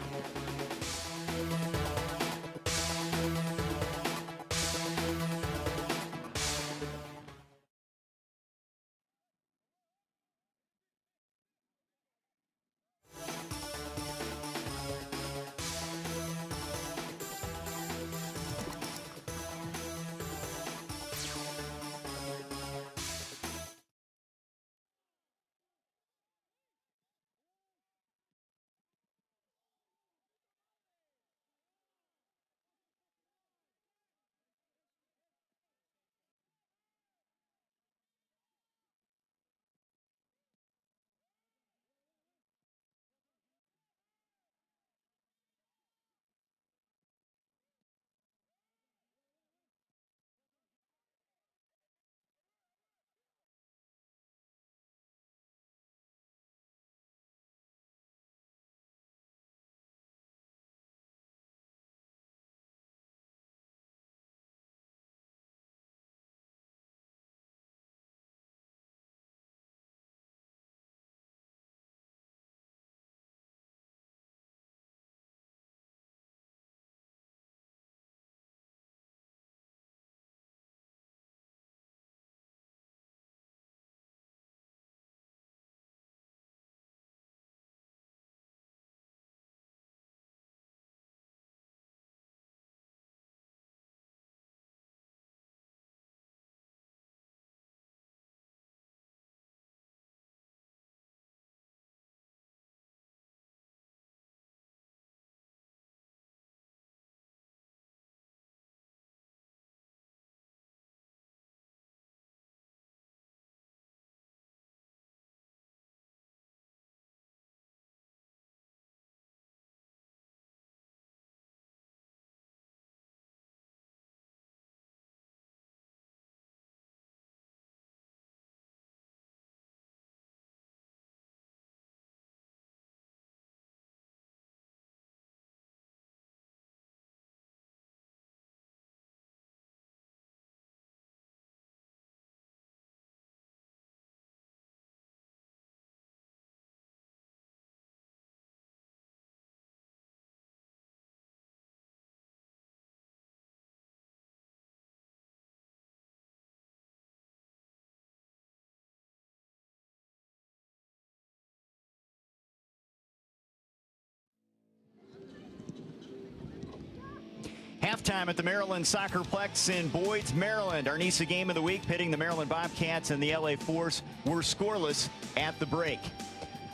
A: Halftime at the Maryland Soccerplex in Boyd's, Maryland. Our NISA game of the week pitting the Maryland Bobcats and the LA Force were scoreless at the break.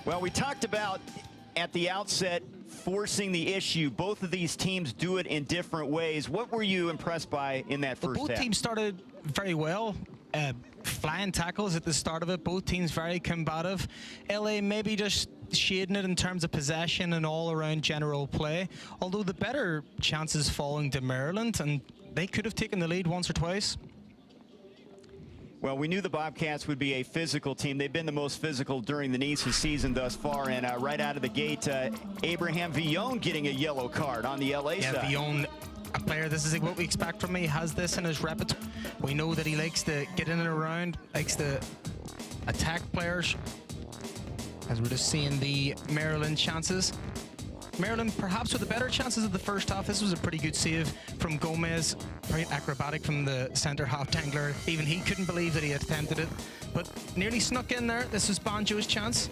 A: Well, we talked about at the outset forcing the issue. Both of these teams do it in different ways. What were you impressed by in that first half?
B: Both teams started very well. Flying tackles at the start of it. Both teams very combative. LA maybe just shading it in terms of possession and all-around general play. Although the better chances falling to Maryland, and they could have taken the lead once or twice.
A: Well, we knew the Bobcats would be a physical team. They've been the most physical during the NISA season thus far. And right out of the gate, Abraham Villon getting a yellow card on the LA side.
B: Yeah, Villon, a player, this is what we expect from him. He has this in his repertoire. We know that he likes to get in and around, likes to attack players. As we're just seeing the Maryland chances. Maryland perhaps with the better chances of the first half. This was a pretty good save from Gomez. Very acrobatic from the centre half dangler. Even he couldn't believe that he attempted it, but nearly snuck in there. This was Banjo's chance.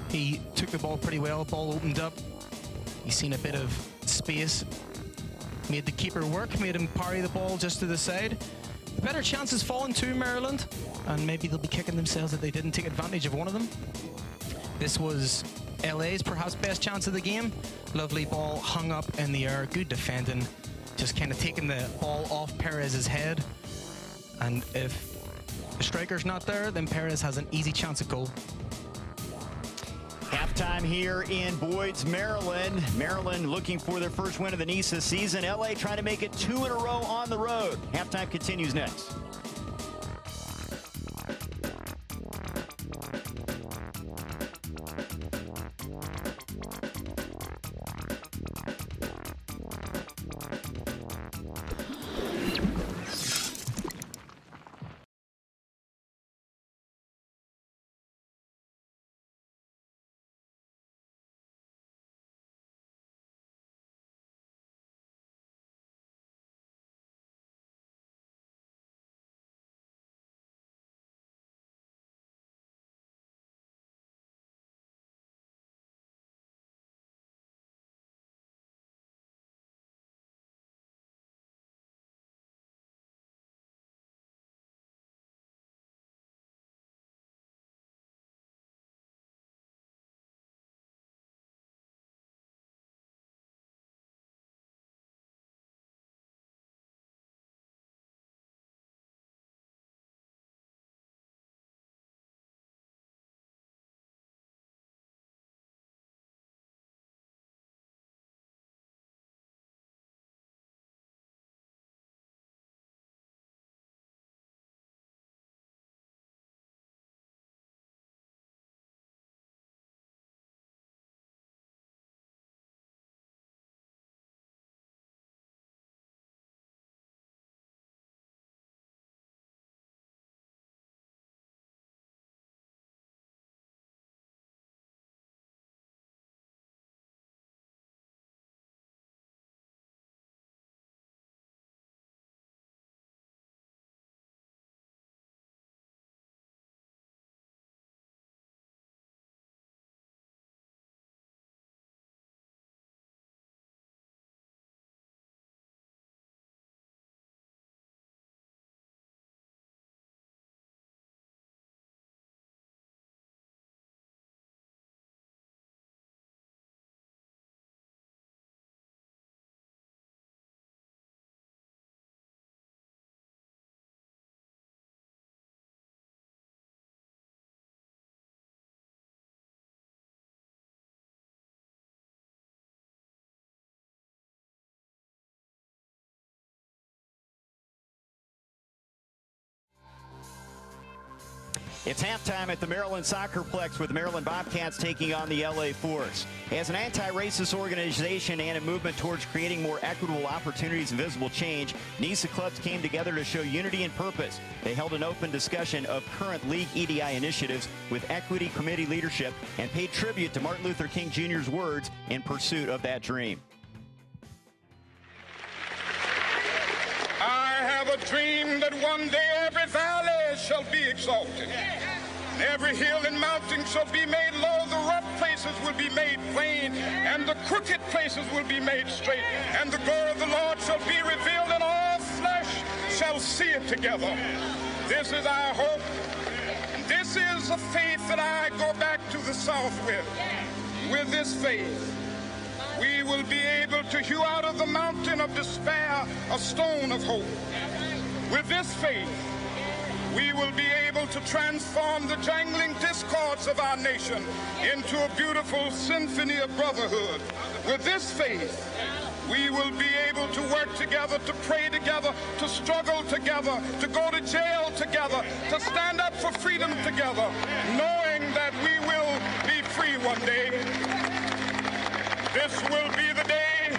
B: He took the ball pretty well. Ball opened up. He's seen a bit of space. Made the keeper work. Made him parry the ball just to the side. The better chances falling to Maryland, and maybe they'll be kicking themselves that they didn't take advantage of one of them. This was LA's perhaps best chance of the game. Lovely ball hung up in the air. Good defending. Just kind of taking the ball off Perez's head. And if the striker's not there, then Perez has an easy chance at goal.
A: Halftime here in Boyd's, Maryland. Maryland looking for their first win of the NISA season. LA trying to make it 2 in a row on the road. Halftime continues next. It's halftime at the Maryland Soccerplex with the Maryland Bobcats taking on the LA Force. As an anti-racist organization and a movement towards creating more equitable opportunities and visible change, NISA clubs came together to show unity and purpose. They held an open discussion of current league EDI initiatives with equity committee leadership and paid tribute to Martin Luther King Jr.'s words in pursuit of that dream.
D: I have a dream that one day every valley shall be exalted. Every hill and mountain shall be made low, the rough places will be made plain, and the crooked places will be made straight, and the glory of the Lord shall be revealed, and all flesh shall see it together. This is our hope. This is the faith that I go back to the South with. With this faith, we will be able to hew out of the mountain of despair a stone of hope. With this faith, we will be able to transform the jangling discords of our nation into a beautiful symphony of brotherhood. With this faith, we will be able to work together, to pray together, to struggle together, to go to jail together, to stand up for freedom together, knowing that we will be free one day. This will be the day.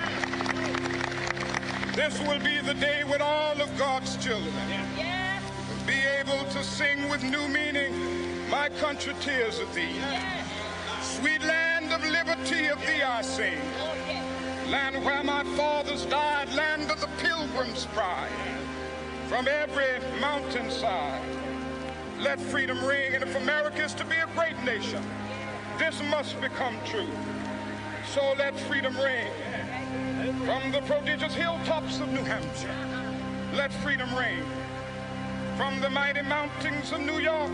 D: This will be the day when all of God's children will be able to sing with new meaning, "My country, tears of thee. Sweet land of liberty, of thee I sing. Land where my fathers died, land of the pilgrim's pride. From every mountainside, let freedom ring. And if America is to be a great nation, this must become true. So let freedom ring. From the prodigious hilltops of New Hampshire, let freedom ring. From the mighty mountains of New York,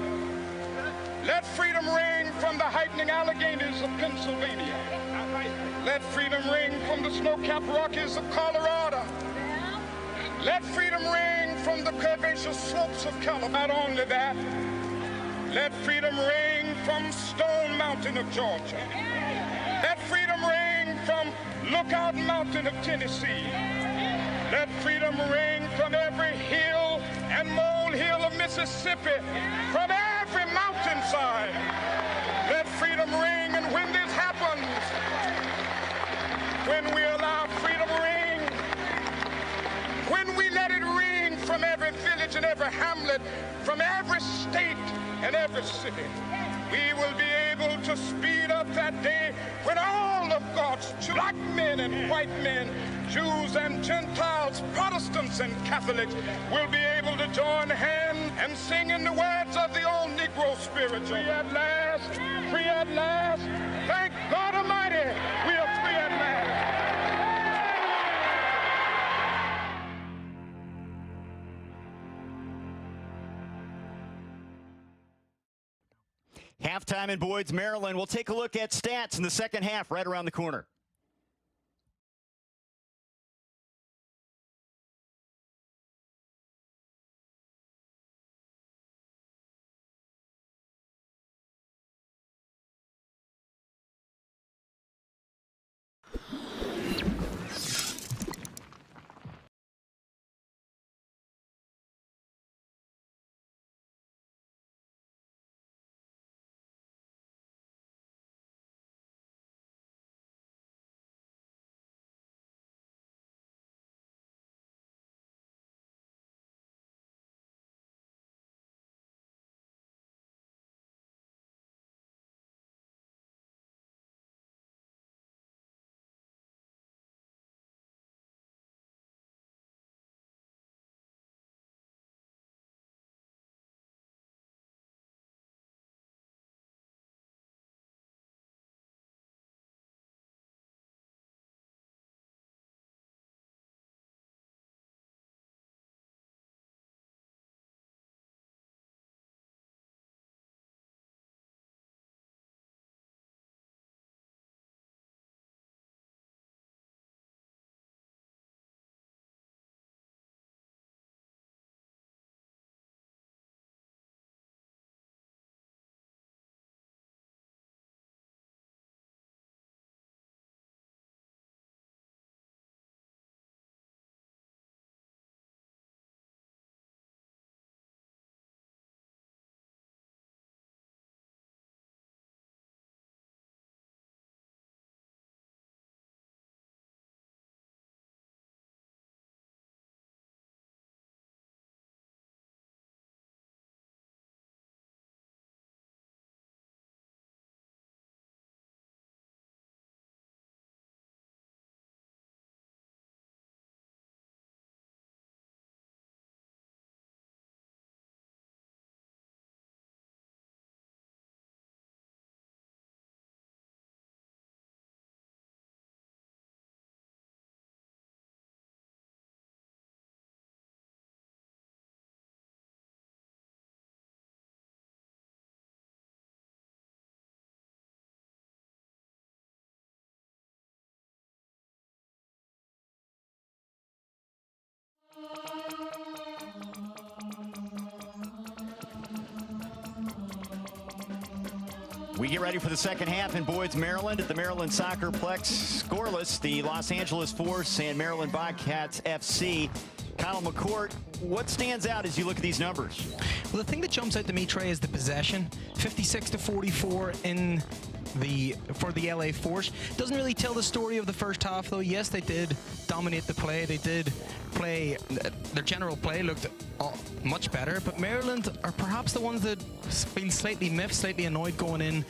D: let freedom ring. From the heightening Alleghenies of Pennsylvania, let freedom ring. From the snow-capped Rockies of Colorado, let freedom ring. From the curvaceous slopes of California. Not only that, let freedom ring from Stone Mountain of Georgia. Let freedom ring from Lookout Mountain of Tennessee. Let freedom ring from every hill and molehill of Mississippi, from every mountainside. Let freedom ring, and when this happens, when we allow freedom ring, when we let it ring from every village and every hamlet, from every state and every city, we will be able to speed up that day when all of God's black men and white men, Jews and Gentiles, Protestants and Catholics, will be able to join hands and sing in the words of the old Negro spiritual. Free at last, free at last. Thank God Almighty, we are free at last.
A: Halftime in Boyd's, Maryland. We'll take a look at stats in the second half right around the corner. We get ready for the second half in Boyd's, Maryland at the Maryland Soccerplex. Scoreless, the Los Angeles Force and Maryland Bobcats FC. Kyle McCourt, what stands out as you look at these numbers?
B: Well, the thing that jumps out to me, Trey, is the possession. 56-44 for the LA Force. Doesn't really tell the story of the first half, though. Yes, they did dominate the play. They did play. Their general play looked much better, but Maryland are perhaps the ones that feel slightly miffed, slightly annoyed going in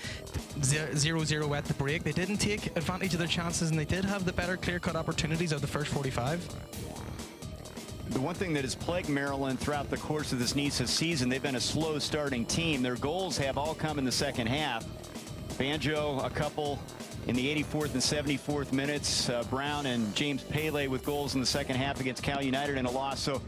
B: 0-0 at the break. They didn't take advantage of their chances, and they did have the better clear-cut opportunities of the first 45.
A: The one thing that has plagued Maryland throughout the course of this NISA season, they've been a slow starting team. Their goals have all come in the second half. Banjo, a couple in the 84th and 74th minutes. Brown and James Pele with goals in the second half against Cal United in a loss. So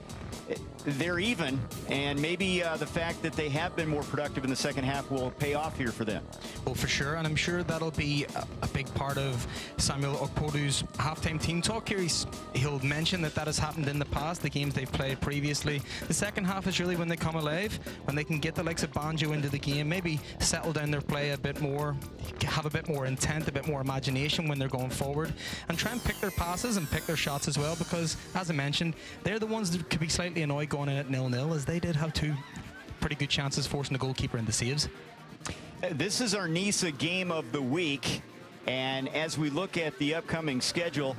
A: they're even, and maybe the fact that they have been more productive in the second half will pay off here for them.
B: Well, for sure, and I'm sure that'll be a big part of Samuel Okpodu's halftime team talk here. He'll mention that has happened in the past, the games they've played previously. The second half is really when they come alive, when they can get the likes of Banjo into the game, maybe settle down their play a bit more, have a bit more intent, a bit more imagination when they're going forward, and try and pick their passes and pick their shots as well, because, as I mentioned, they're the ones that could be slightly annoyed going in at 0-0, as they did have two pretty good chances forcing the goalkeeper into saves.
A: This is our NISA game of the week, and as we look at the upcoming schedule,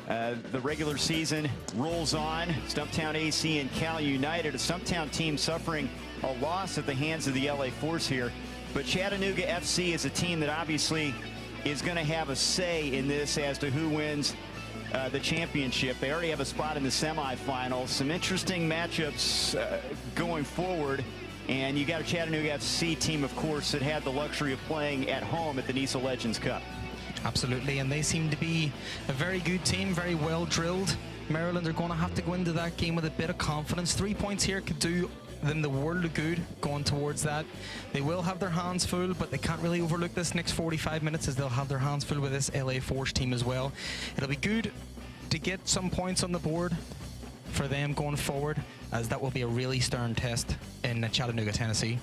A: the regular season rolls on. Stumptown AC and Cal United, a Stumptown team suffering a loss at the hands of the LA Force here, but Chattanooga FC is a team that obviously is going to have a say in this as to who wins the championship. They already have a spot in the semifinals. Some interesting matchups going forward. And you got a Chattanooga FC team, of course, that had the luxury of playing at home at the NISA Legends Cup.
B: Absolutely, and they seem to be a very good team, very well drilled. Maryland are going to have to go into that game with a bit of confidence. 3 points here could do them the world of good going towards that. They will have their hands full, but they can't really overlook this next 45 minutes, as they'll have their hands full with this LA Force team as well. It'll be good to get some points on the board for them going forward, as that will be a really stern test in Chattanooga, Tennessee.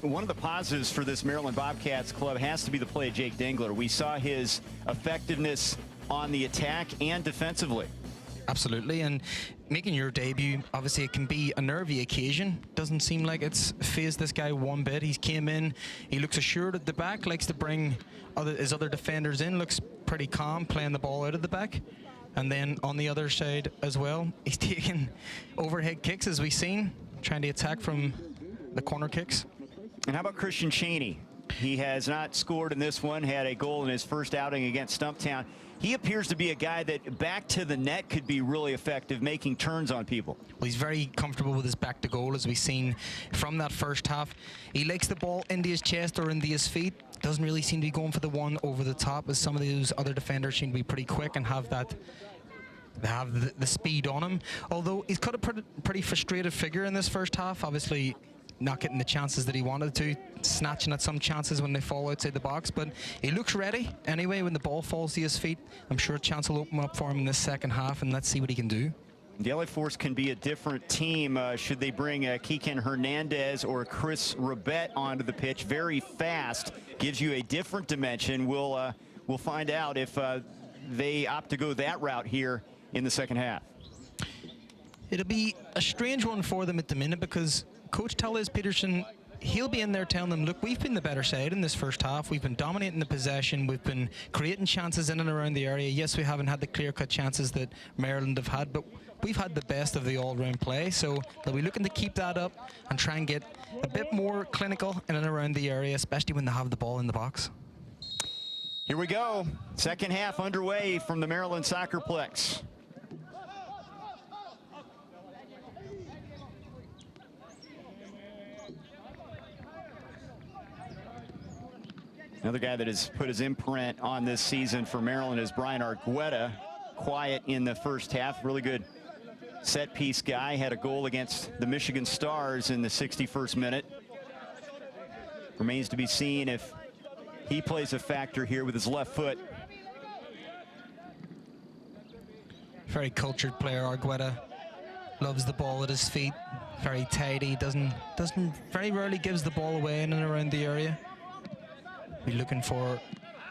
A: One of the positives for this Maryland Bobcats club has to be the play of Jake Dingler. We saw his effectiveness on the attack and defensively.
B: Absolutely, and making your debut, obviously it can be a nervy occasion. Doesn't seem like it's fazed this guy one bit. He came in, he looks assured at the back, likes to bring his other defenders in, looks pretty calm, playing the ball out of the back. And then on the other side as well, he's taking overhead kicks, as we've seen, trying to attack from the corner kicks.
A: And how about Christian Cheney? He has not scored in this one, had a goal in his first outing against Stumptown. He appears to be a guy that back to the net could be really effective, making turns on people.
B: Well, he's very comfortable with his back to goal, as we've seen from that first half. He likes the ball into his chest or into his feet. Doesn't really seem to be going for the one over the top, as some of those other defenders seem to be pretty quick and have that. They have the speed on him. Although he's got a pretty frustrated figure in this first half. Obviously, not getting the chances that he wanted to, snatching at some chances when they fall outside the box, but he looks ready anyway when the ball falls to his feet. I'm sure a chance will open up for him in this second half, and let's see what he can do.
A: The LA Force can be a different team should they bring Kiken Hernandez or Chris Rabet onto the pitch. Very fast, gives you a different dimension. We'll find out if they opt to go that route here in the second half.
B: It'll be a strange one for them at the minute, because Coach Talles Peterson, he'll be in there telling them, look, we've been the better side in this first half. We've been dominating the possession. We've been creating chances in and around the area. Yes, we haven't had the clear-cut chances that Maryland have had, but we've had the best of the all-round play. So they'll be looking to keep that up and try and get a bit more clinical in and around the area, especially when they have the ball in the box.
A: Here we go. Second half underway from the Maryland Soccerplex. Another guy that has put his imprint on this season for Maryland is Brian Argueta. Quiet in the first half. Really good set piece guy. Had a goal against the Michigan Stars in the 61st minute. Remains to be seen if he plays a factor here with his left foot.
B: Very cultured player, Argueta. Loves the ball at his feet. Very tidy. Doesn't very rarely gives the ball away in and around the area. Be looking for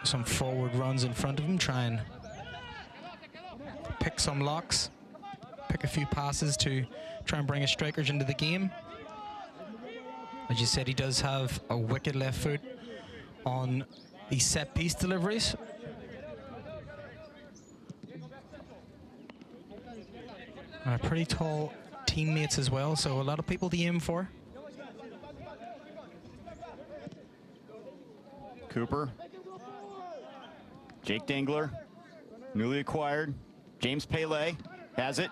B: some forward runs in front of him, try and pick some locks, pick a few passes to try and bring his strikers into the game. As you said, he does have a wicked left foot on these set piece deliveries. Pretty tall teammates as well, so a lot of people to aim for.
A: Cooper. Jake Dingler, newly acquired. James Pele has it.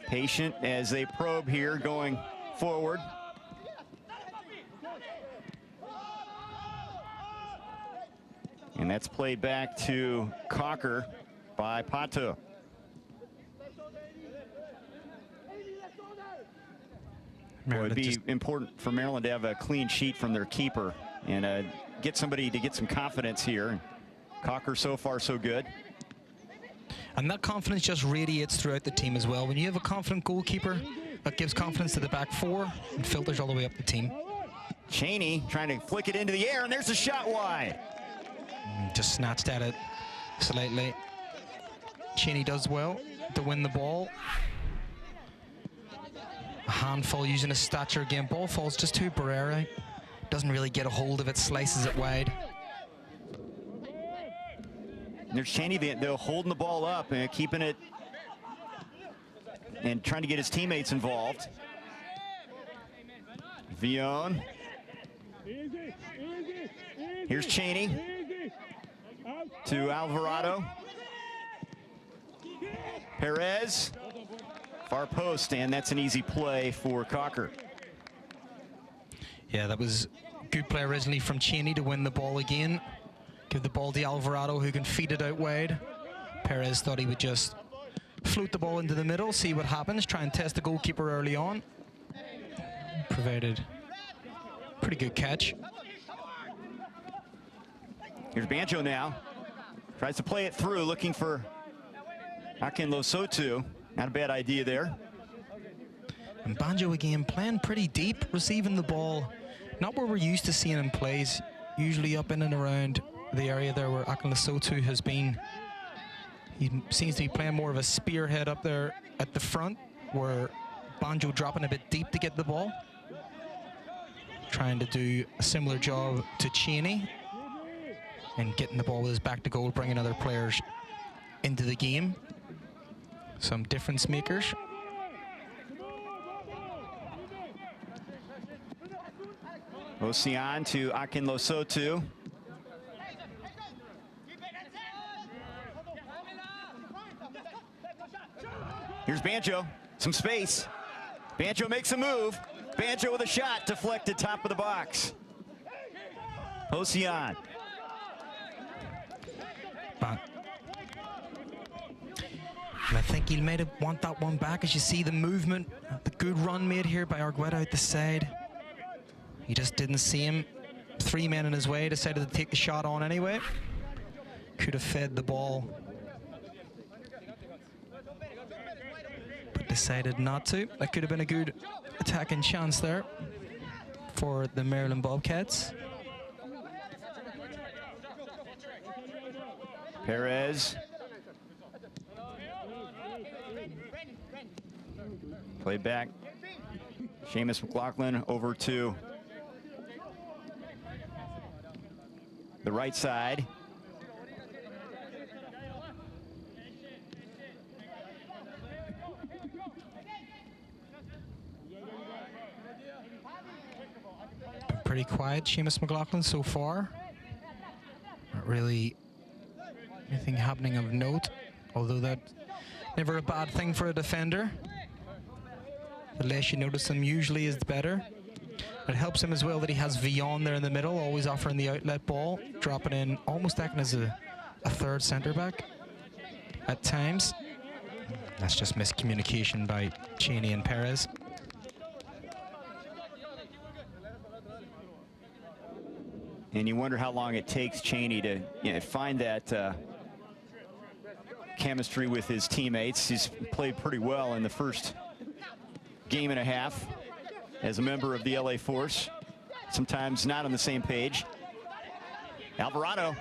A: Patient as they probe here going forward. And that's played back to Cocker by Pato. It would be important for Maryland to have a clean sheet from their keeper and get somebody to get some confidence here. Cocker so far so good.
B: And that confidence just radiates throughout the team as well. When you have a confident goalkeeper, that gives confidence to the back four and filters all the way up the team.
A: Cheney trying to flick it into the air, and there's a shot wide.
B: Just snatched at it slightly. Cheney does well to win the ball. A handful using his stature again. Ball falls just to Barrera. Doesn't really get a hold of it, slices it wide.
A: There's Cheney, they're holding the ball up and keeping it and trying to get his teammates involved. Vion. Here's Cheney to Alvarado. Perez, far post, and that's an easy play for Cocker.
B: Yeah, that was good play originally from Cheney to win the ball again. Give the ball to Alvarado, who can feed it out wide. Perez thought he would just float the ball into the middle, see what happens, try and test the goalkeeper early on. Provided pretty good catch.
A: Here's Banjo now. Tries to play it through, looking for Akinlosotu. Not a bad idea there.
B: And Banjo again playing pretty deep, receiving the ball. Not where we're used to seeing him plays, usually up in and around the area there where Akinlosotu has been. He seems to be playing more of a spearhead up there at the front, where Banjo dropping a bit deep to get the ball. Trying to do a similar job to Cheney and getting the ball with his back to goal, bringing other players into the game. Some difference makers.
A: Ocean to Akinlosotu. Here's Banjo, some space. Banjo makes a move. Banjo with a shot, deflected top of the box. Ocean.
B: And I think he might have want that one back, as you see the movement, the good run made here by Argueta out the side. He just didn't see him. 3 men in his way, decided to take the shot on anyway. Could have fed the ball, but decided not to. That could have been a good attacking chance there for the Maryland Bobcats.
A: Perez. Played back. Seamus McLaughlin over to the right side.
B: Been pretty quiet, Seamus McLaughlin, so far. Not really anything happening of note, although that's never a bad thing for a defender. The less you notice him usually is better. It helps him as well that he has Vion there in the middle, always offering the outlet ball, dropping in, almost acting as a third centre back at times. That's just miscommunication by Cheney and Perez.
A: And you wonder how long it takes Cheney to find that chemistry with his teammates. He's played pretty well in the first game and a half. as a member of the LA Force. Sometimes not on the same page. Alvarado.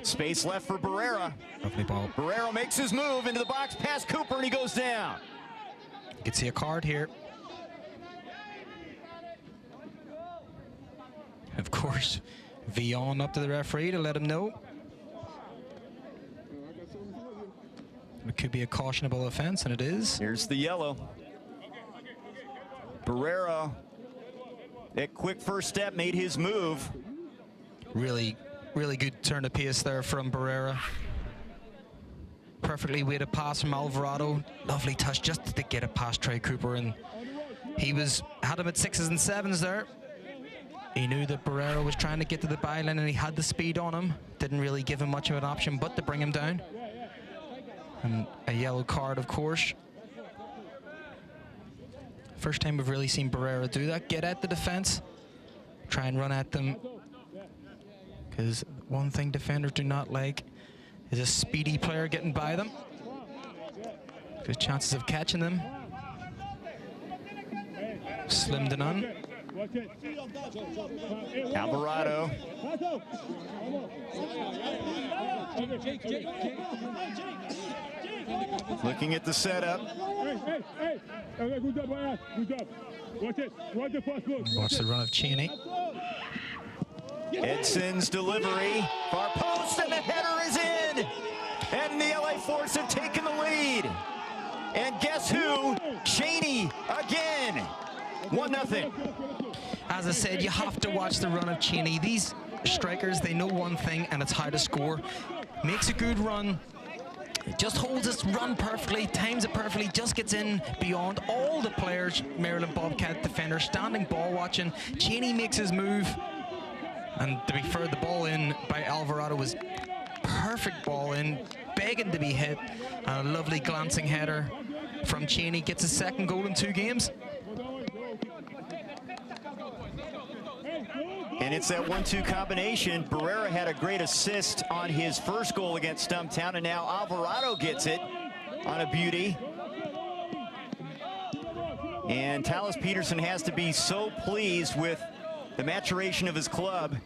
A: Space left for Barrera.
B: Lovely ball.
A: Barrera makes his move into the box past Cooper, and he goes down.
B: You can see a card here. Of course, Vion up to the referee to let him know. It could be a cautionable offense, and it is.
A: Here's the yellow. Barrera, that quick first step, made his move.
B: Really good turn of pace there from Barrera. Perfectly weighted pass from Alvarado. Lovely touch just to get it past Trey Cooper, and he had him at 6s and 7s there. He knew that Barrera was trying to get to the byline, and he had the speed on him. Didn't really give him much of an option but to bring him down. And a yellow card, of course. First time we've really seen Barrera do that. Get at the defense. Try and run at them. Because one thing defenders do not like is a speedy player getting by them. Good chances of catching them. Slim to none.
A: Alvarado. Looking at the setup.
B: Watch the run of Cheney.
A: Edson's delivery. Far post, and the header is in. And the LA Force have taken the lead. And guess who? Cheney again. 1-0.
B: As I said, you have to watch the run of Cheney. These strikers, they know one thing, and it's how to score. Makes a good run. Just holds his run perfectly, times it perfectly, just gets in beyond all the players, Maryland Bobcat defenders, standing ball watching. Cheney makes his move. And to be fair, the ball in by Alvarado was perfect ball in, begging to be hit. And a lovely glancing header from Cheney, gets his second goal in 2 games.
A: And it's that 1-2 combination. Barrera had a great assist on his first goal against Stumptown, and now Alvarado gets it on a beauty. And Talis Peterson has to be so pleased with the maturation of his club.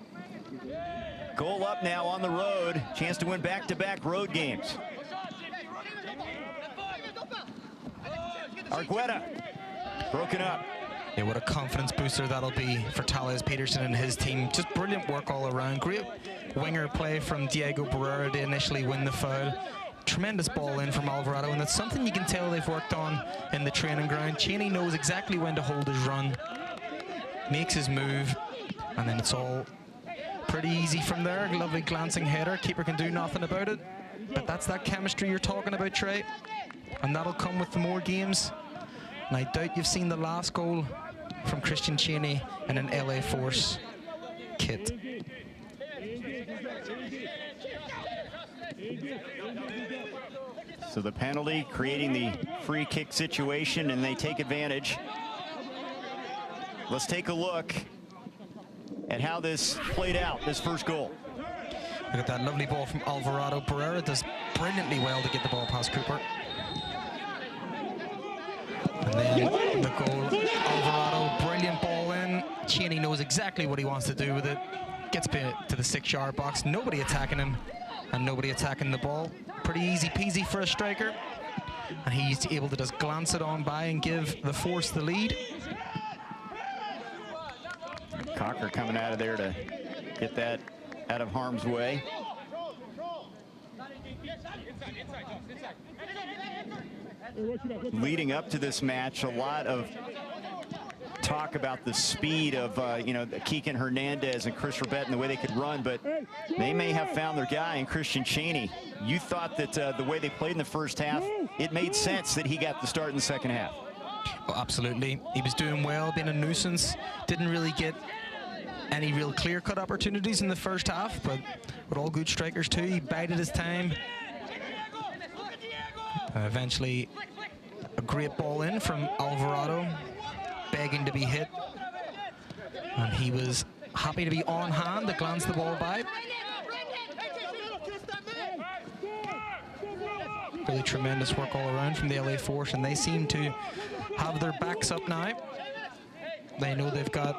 A: Goal up now on the road. Chance to win back-to-back road games. Argueta broken up.
B: Yeah, what a confidence booster that'll be for Talis Peterson and his team. Just brilliant work all around. Great winger play from Diego Barrera to initially win the foul. Tremendous ball in from Alvarado, and that's something you can tell they've worked on in the training ground. Cheney knows exactly when to hold his run, makes his move, and then it's all pretty easy from there. Lovely glancing header. Keeper can do nothing about it. But that's that chemistry you're talking about, Trey. And that'll come with more games. And I doubt you've seen the last goal from Christian Cheney in an LA Force kit.
A: So the penalty creating the free kick situation, and they take advantage. Let's take a look at how this played out, this first goal.
B: Look at that lovely ball from Alvarado. Barrera does brilliantly well to get the ball past Cooper. And then the goal, Alvarado, brilliant ball in. Cheney knows exactly what he wants to do with it. Gets to the 6-yard box. Nobody attacking him and nobody attacking the ball. Pretty easy peasy for a striker. And he's able to just glance it on by and give the Force the lead.
A: Cocker coming out of there to get that out of harm's way. Leading up to this match, a lot of talk about the speed of Keegan Hernandez and Chris Rabette and the way they could run, but they may have found their guy in Christian Cheney. You thought that the way they played in the first half, it made sense that he got the start in the second half.
B: Oh, absolutely. He was doing well, being a nuisance. Didn't really get any real clear-cut opportunities in the first half, but with all good strikers too, he bided his time. Eventually, a great ball in from Alvarado, begging to be hit. And he was happy to be on hand to glance the ball by. Really tremendous work all around from the LA Force, and they seem to have their backs up now. They know they've got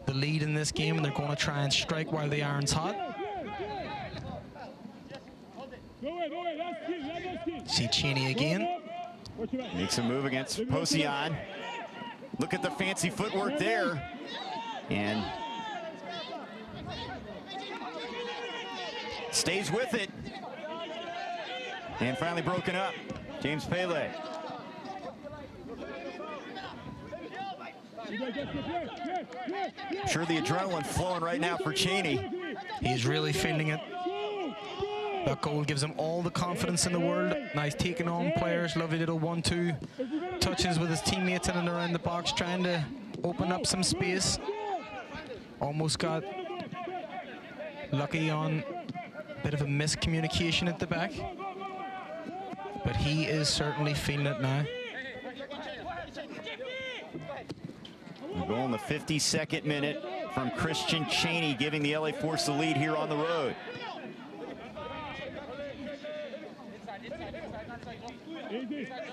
B: the lead in this game, and they're going to try and strike while the iron's hot. See Cheney again.
A: Makes a move against Posian. Look at the fancy footwork there. And stays with it. And finally broken up. James Pele. Sure, the adrenaline flowing right now for Cheney.
B: He's really feeling it. That goal gives him all the confidence in the world. Nice taking on players. Lovely little 1-2 touches with his teammates in and around the box, trying to open up some space. Almost got lucky on a bit of a miscommunication at the back. But he is certainly feeling it now.
A: A goal in the 52nd minute from Christian Cheney, giving the LA Force the lead here on the road.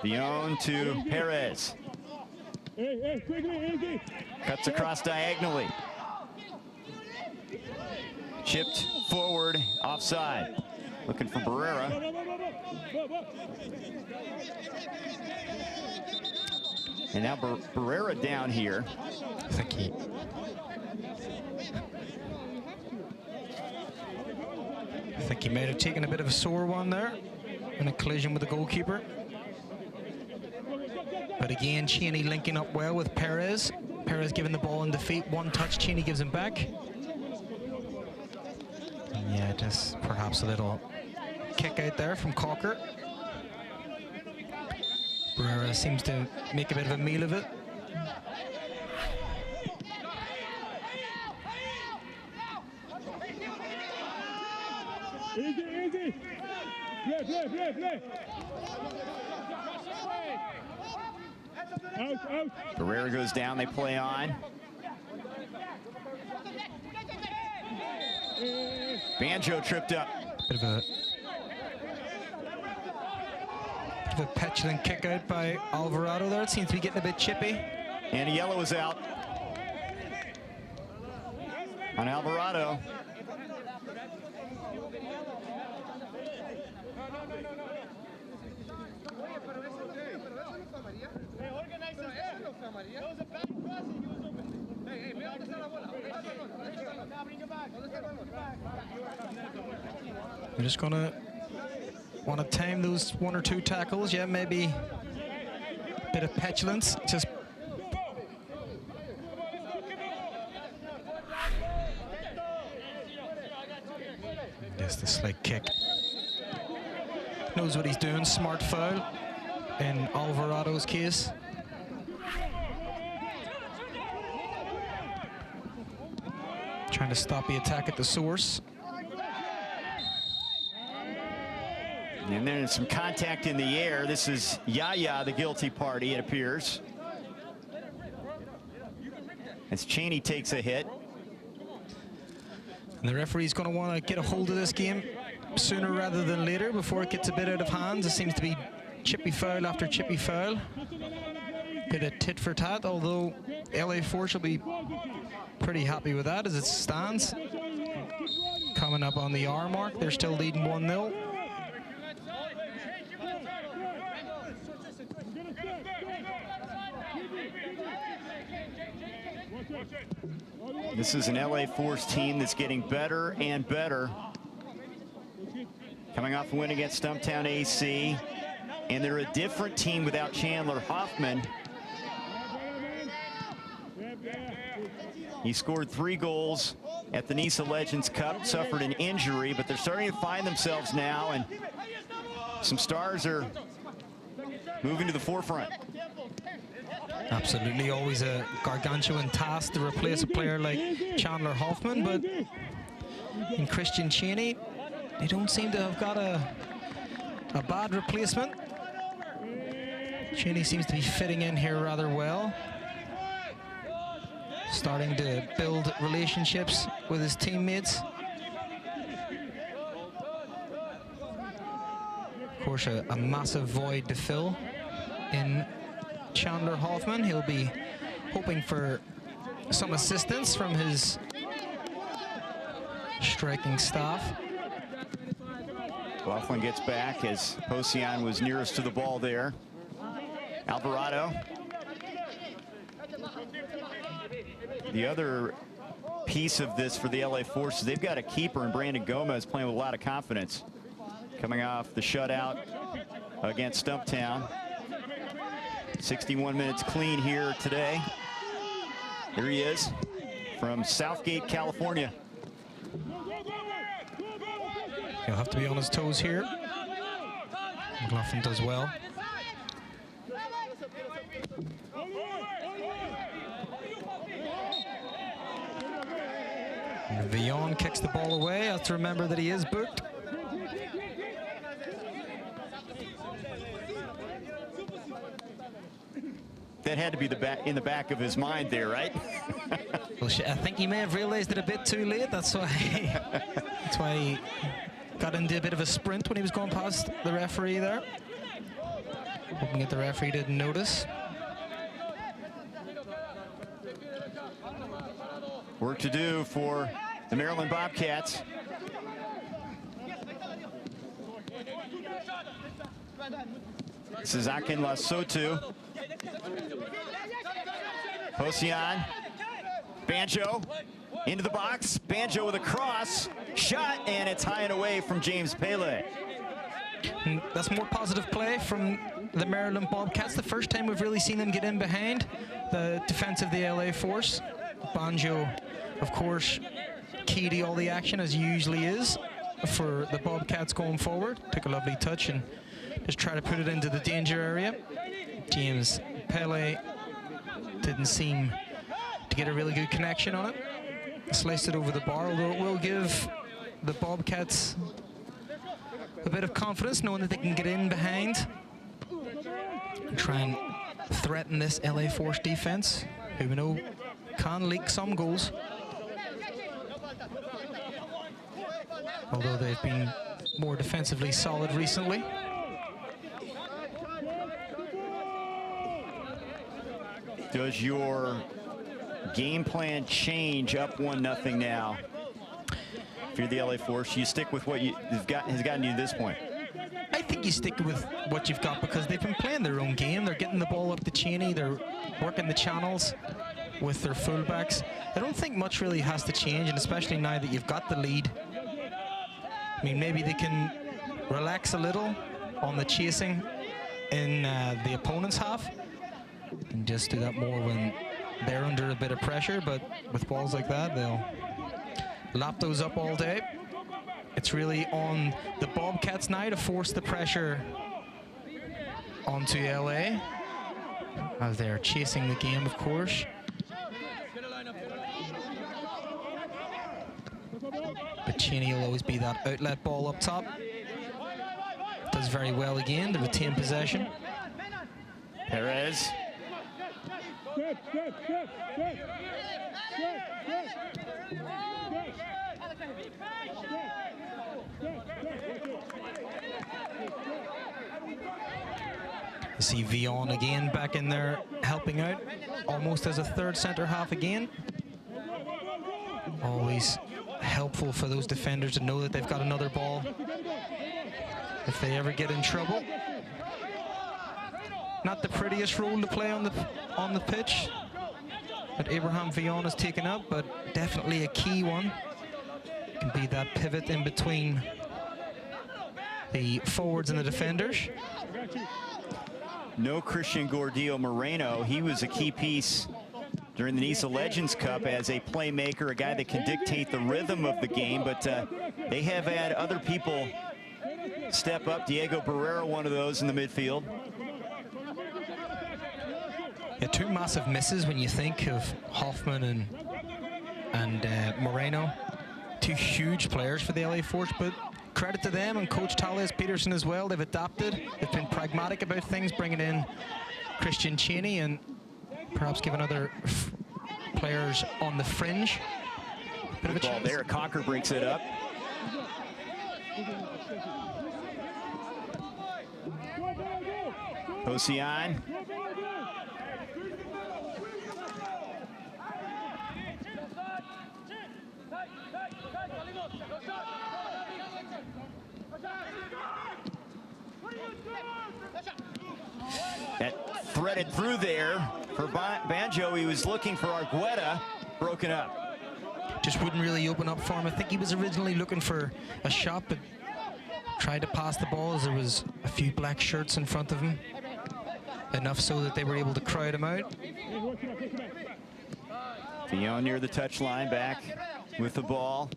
A: Dion to Perez. Cuts across diagonally. Chipped forward, offside. Looking for Barrera. And now Barrera down here.
B: I think he might have taken a bit of a sore one there in a collision with the goalkeeper. But again, Cheney linking up well with Perez. Perez giving the ball in defeat. One touch, Cheney gives him back. Yeah, just perhaps a little kick out there from Cocker. Barrera seems to make a bit of a meal of it.
C: Easy. Play. Out.
A: Barrera goes down, they play on. Banjo tripped up.
B: Bit of a petulant kick out by Alvarado there. It seems to be getting a bit chippy.
A: And a yellow is out on Alvarado.
B: We're just gonna want to time those 1 or 2 tackles. Yeah, maybe a bit of petulance. Just the slight kick. Knows what he's doing. Smart foul in Alvarado's case. Trying to stop the attack at the source.
A: And there's some contact in the air. This is Yaya, the guilty party, it appears. As Cheney takes a hit.
B: And the referee's going to want to get a hold of this game sooner rather than later before it gets a bit out of hand. It seems to be chippy foul after chippy foul. Bit of tit for tat, although LA Force will be pretty happy with that as it stands. Coming up on the hour mark, they're still leading 1-0.
A: This is an LA Force team that's getting better and better. Coming off a win against Stumptown AC. And they're a different team without Chandler Hoffman. He scored 3 goals at the NISA Legends Cup, suffered an injury, but they're starting to find themselves now, and some stars are moving to the forefront.
B: Absolutely, always a gargantuan task to replace a player like Chandler Hoffman, but in Christian Cheney, they don't seem to have got a bad replacement. Cheney seems to be fitting in here rather well. Starting to build relationships with his teammates. Of course, a massive void to fill in Chandler Hoffman. He'll be hoping for some assistance from his striking staff.
A: Laughlin gets back as Hosian was nearest to the ball there. Alvarado. The other piece of this for the LA Force is they've got a keeper in Brandon Gomez playing with a lot of confidence. Coming off the shutout against Stumptown. 61 minutes clean here today. Here he is from Southgate, California.
B: He'll have to be on his toes here. McLaughlin does well. And Villon kicks the ball away. Have to remember that he is booked.
A: That had to be in the back of his mind there, right?
B: Well, I think he may have realized it a bit too late. That's why he got into a bit of a sprint when he was going past the referee there. Hoping that the referee didn't notice.
A: Work to do for the Maryland Bobcats. This is Akin Lasotu. Hosian. Banjo into the box. Banjo with a cross. Shot, and it's high and away from James Pele.
B: And that's more positive play from the Maryland Bobcats. The first time we've really seen them get in behind the defense of the LA Force. Banjo, of course, key to all the action, as he usually is for the Bobcats going forward. Took a lovely touch and just try to put it into the danger area. James Pele didn't seem to get a really good connection on it. Sliced it over the bar, although it will give the Bobcats a bit of confidence, knowing that they can get in behind and try and threaten this LA Force defense, who we know can leak some goals. Although they've been more defensively solid recently.
A: Does your game plan change up 1-0 now? If you're the LA Force, you stick with what has gotten you to this point?
B: I think you stick with what you've got because they've been playing their own game. They're getting the ball up the Cheney. They're working the channels with their fullbacks. I don't think much really has to change, and especially now that you've got the lead. I mean, maybe they can relax a little on the chasing in the opponent's half and just do that more when they're under a bit of pressure, but with balls like that, they'll lap those up all day. It's really on the Bobcats now to force the pressure onto LA as they're chasing the game, of course. But Cheney will always be that outlet ball up top. Does very well again to retain possession.
A: Perez.
B: You see Villon again back in there helping out, almost as a third centre half again. Always helpful for those defenders to know that they've got another ball if they ever get in trouble. Not the prettiest role to play on the pitch that Abraham Villon has taken up, but definitely a key one. Can be that pivot in between the forwards and the defenders.
A: No Christian Gordillo Moreno. He was a key piece during the NISA Legends Cup as a playmaker, a guy that can dictate the rhythm of the game, but they have had other people step up. Diego Barrera, one of those in the midfield.
B: Yeah, two massive misses when you think of Hoffman and Moreno. Two huge players for the LA Force, but credit to them and Coach Thales Peterson as well. They've adapted. They've been pragmatic about things, bringing in Christian Cheney and perhaps giving other players on the fringe a bit of a
A: Ball
B: chance.
A: there. Cocker breaks it up. Hosian. That threaded through there for Banjo. He was looking for Argueta, broken up.
B: Just wouldn't really open up for him. I think he was originally looking for a shot, but tried to pass the ball as there was a few black shirts in front of him. Enough so that they were able to crowd him out.
A: Fillon near the touchline, back with the ball.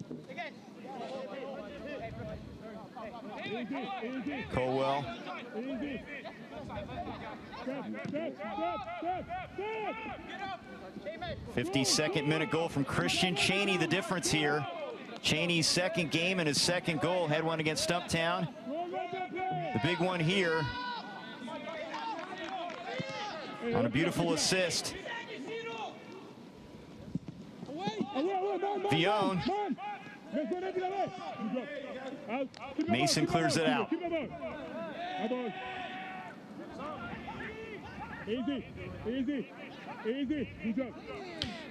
A: Colwell. 52nd minute goal from Christian Cheney, the difference here. Cheney's second game and his second goal, had one against Stumptown. The big one here on a beautiful assist. Fillon. Mason clears it out.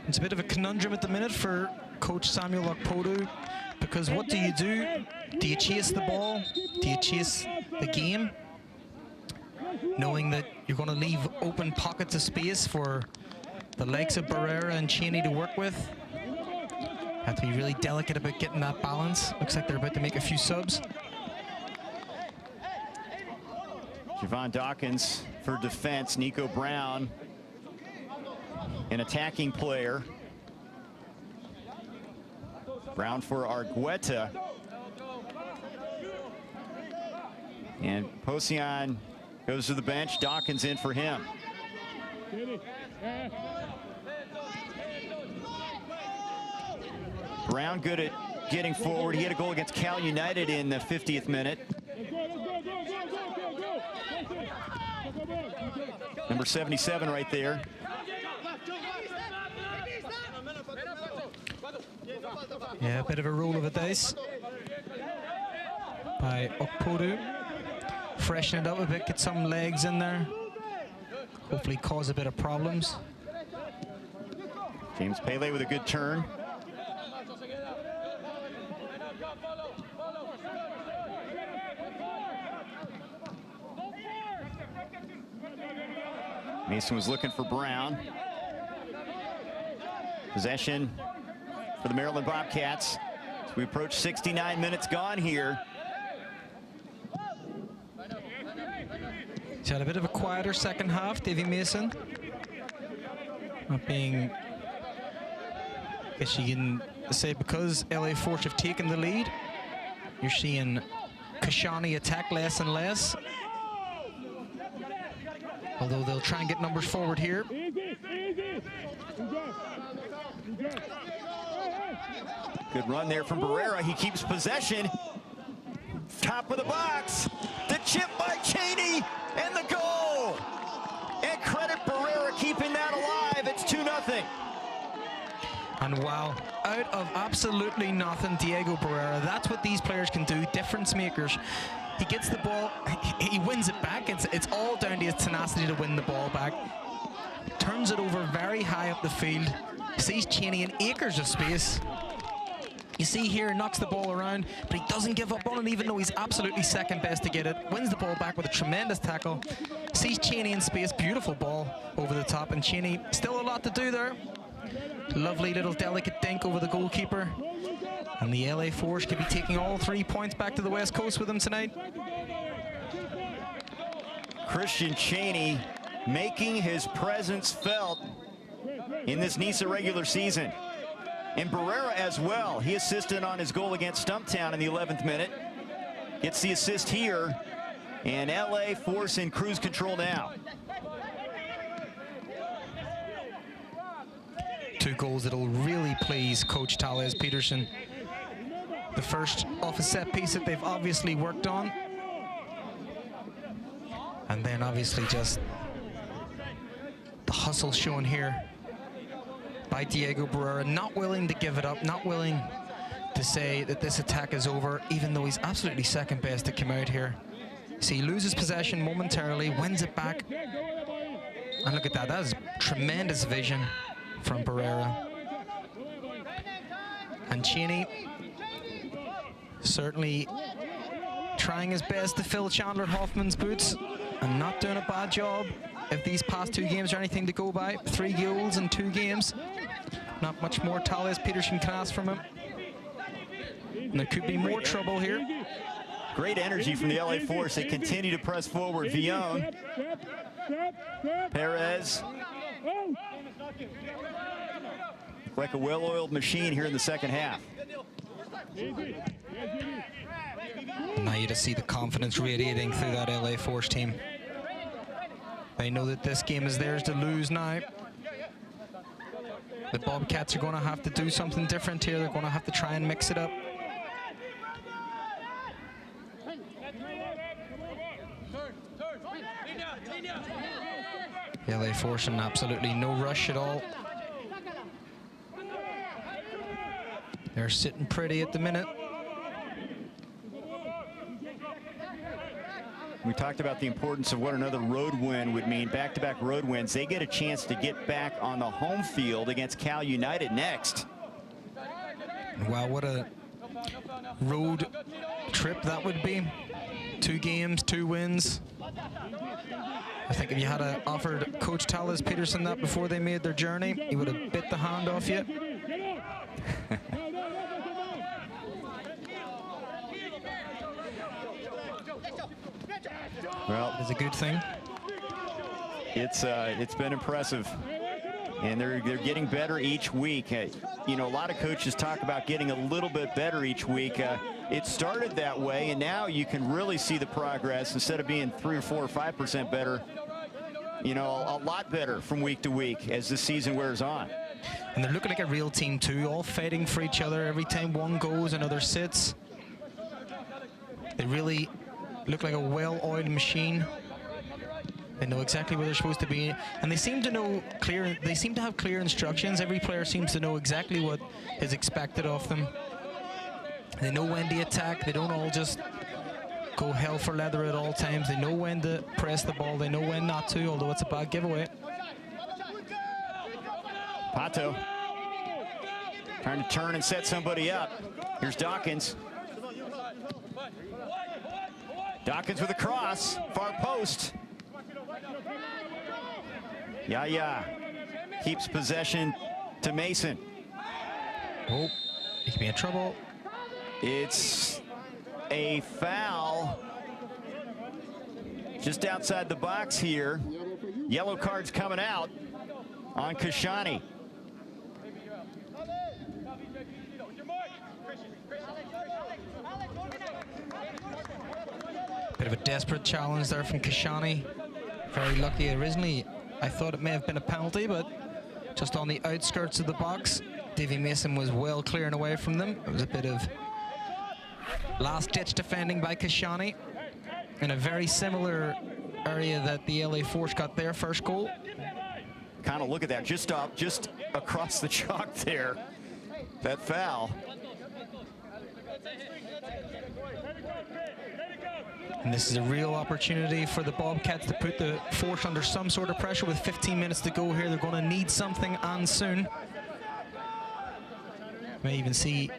B: It's a bit of a conundrum at the minute for Coach Samuel Okpodu, because what do you do? Do you chase the ball? Do you chase the game? Knowing that you're going to leave open pockets of space for the likes of Barrera and Cheney to work with. Have to be really delicate about getting that balance. Looks like they're about to make a few subs.
A: Javon Dawkins for defense. Nico Brown, an attacking player. Brown for Argueta. And Possion goes to the bench. Dawkins in for him. Brown good at getting forward. He had a goal against Cal United in the 50th minute. Number 77 right there.
B: Yeah, a bit of a roll of the dice by Okpodu. Freshen it up a bit, get some legs in there. Hopefully cause a bit of problems.
A: James Pele with a good turn. Mason was looking for Brown. Possession for the Maryland Bobcats. As we approach 69 minutes gone here.
B: He's had a bit of a quieter second half, Davy Mason. Not being, I guess you can say, because LA Force have taken the lead, you're seeing Kashani attack less and less. Although they'll try and get numbers forward here.
A: Good run there from Barrera. He keeps possession. Top of the box. The chip by Cheney and the goal. And credit Barrera keeping that alive. It's 2-0.
B: And wow, out of absolutely nothing, Diego Barrera. That's what these players can do, difference makers. He gets the ball, he wins it back. It's all down to his tenacity to win the ball back. Turns it over very high up the field. Sees Cheney in acres of space. You see here, knocks the ball around, but he doesn't give up on it, even though he's absolutely second best to get it. Wins the ball back with a tremendous tackle. Sees Cheney in space, beautiful ball over the top, and Cheney still a lot to do there. Lovely little delicate dink over the goalkeeper. And the LA Force could be taking all 3 points back to the West Coast with them tonight.
A: Christian Cheney making his presence felt in this NISA regular season. And Barrera as well. He assisted on his goal against Stumptown in the 11th minute. Gets the assist here. And LA Force in cruise control now.
B: 2 goals that'll really please Coach Thales Peterson. The first off a set piece that they've obviously worked on. And then obviously just the hustle shown here by Diego Barrera, not willing to give it up, not willing to say that this attack is over, even though he's absolutely second best to come out here. So he loses possession momentarily, wins it back. And look at that, that is tremendous vision from Barrera. And Cheney certainly trying his best to fill Chandler Hoffman's boots and not doing a bad job. If these past 2 games are anything to go by, 3 goals in 2 games. Not much more Thales Peterson can ask from him. And there could be more trouble here.
A: Great energy from the LA Force. They continue to press forward. Villon, Perez. Like a well-oiled machine here in the second half.
B: Now you just see the confidence radiating through that LA Force team. They know that this game is theirs to lose now. The Bobcats are going to have to do something different here. They're going to have to try and mix it up. The LA Force in absolutely no rush at all. They're sitting pretty at the minute.
A: We talked about the importance of what another road win would mean. Back-to-back road wins. They get a chance to get back on the home field against Cal United next.
B: Wow, what a road trip that would be. 2 games, 2 wins. I think if you had offered Coach Thales Peterson that before they made their journey, he would have bit the hand off you.
A: Well,
B: it's a good thing.
A: It's been impressive, and they're getting better each week. You know, a lot of coaches talk about getting a little bit better each week. It started that way, and now you can really see the progress. Instead of being 3 or 4 or 5% better, you know, a lot better from week to week as the season wears on.
B: And they're looking like a real team too, all fighting for each other. Every time one goes, another sits. They really look like a well-oiled machine. They know exactly where they're supposed to be, and they seem to know clear. They seem to have clear instructions. Every player seems to know exactly what is expected of them. They know when to attack. They don't all just go hell for leather at all times. They know when to press the ball. They know when not to, although it's a bad giveaway.
A: Pato trying to turn and set somebody up. Here's Dawkins. Dawkins with a cross, far post. Yaya keeps possession to Mason.
B: Oh, he could be in trouble.
A: It's a foul just outside the box here. Yellow card's coming out on Kashani.
B: Bit of a desperate challenge there from Kashani. Very lucky. Originally, I thought it may have been a penalty, but just on the outskirts of the box, Davy Mason was well clearing away from them. It was a bit of last-ditch defending by Kashani in a very similar area that the LA Force got their first goal.
A: Kind of look at that, just across the chalk there, that foul.
B: And this is a real opportunity for the Bobcats to put the Force under some sort of pressure with 15 minutes to go here. They're going to need something, and soon. May even see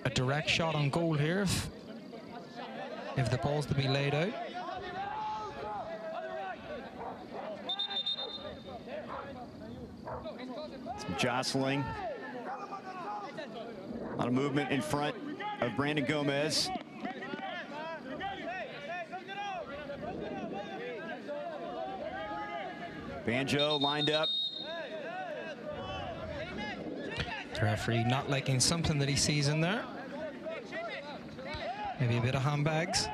B: a direct shot on goal here if the ball's to be laid out.
A: Some jostling. A lot of movement in front of Brandon Gomez. Banjo lined up.
B: The referee not liking something that he sees in there. Maybe a bit of handbags.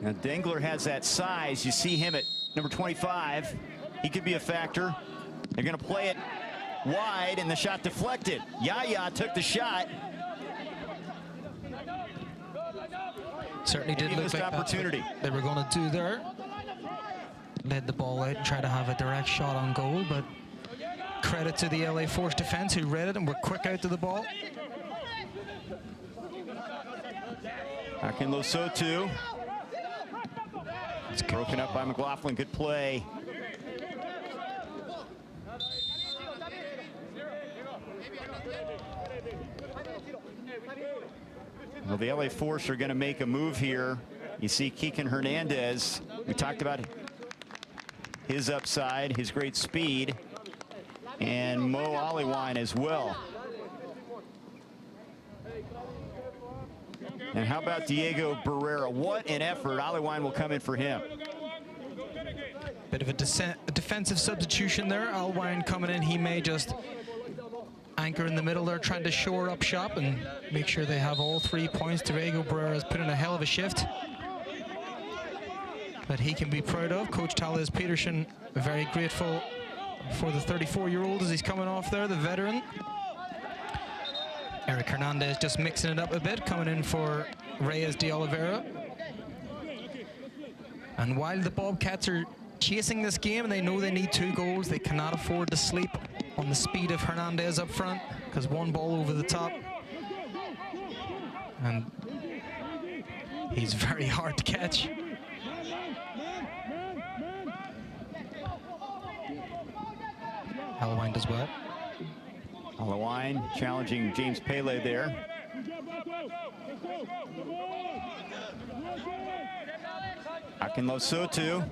A: Now Dengler has that size. You see him at number 25. He could be a factor. They're going to play it wide, and the shot deflected. Yaya took the shot.
B: Certainly did look like
A: opportunity.
B: That's what they were going to do there. Led the ball out and tried to have a direct shot on goal, but credit to the LA Force defense who read it and were quick out to the ball.
A: Akin Losotu. It's broken up by McLaughlin. Good play. Well, the LA Force are going to make a move here. You see Keegan Hernandez. We talked about his upside, his great speed, and Mo Aliwine as well. And how about Diego Barrera? What an effort. Aliwine will come in for him.
B: Bit of a defensive substitution there. Aliwine coming in. He may just anchor in the middle there, trying to shore up shop and make sure they have all 3 points. Diego Barrera has put in a hell of a shift that he can be proud of. Coach Thales Peterson very grateful for the 34-year-old as he's coming off there, the veteran. Eric Hernandez just mixing it up a bit, coming in for Reyes de Oliveira. And while the Bobcats are chasing this game and they know they need 2 goals, they cannot afford to sleep on the speed of Hernandez up front, because one ball over the top and he's very hard to catch. Aliwine does well.
A: Aliwine challenging James Pele there. Akinlosotu.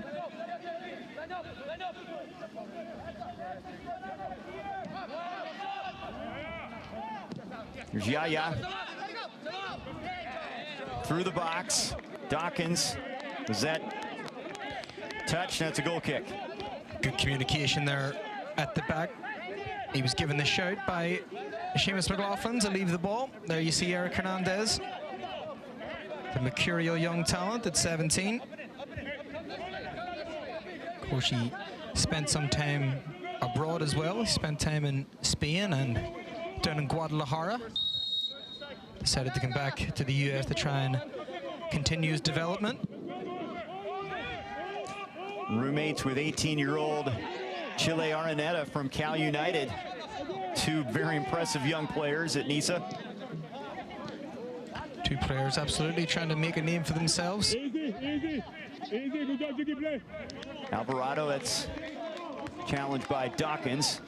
A: Here's Yaya. Through the box. Dawkins. Was that touch? That's a goal kick.
B: Good communication there at the back. He was given the shout by Seamus McLaughlin to leave the ball. There you see Eric Hernandez, the mercurial young talent at 17. Of course, he spent some time abroad as well. He spent time in Spain and down in Guadalajara. Decided to come back to the US to try and continue his development.
A: Roommates with 18-year-old Chile Araneta from Cal United. 2 very impressive young players at NISA.
B: 2 players absolutely trying to make a name for themselves.
A: Alvarado, that's challenged by Dawkins.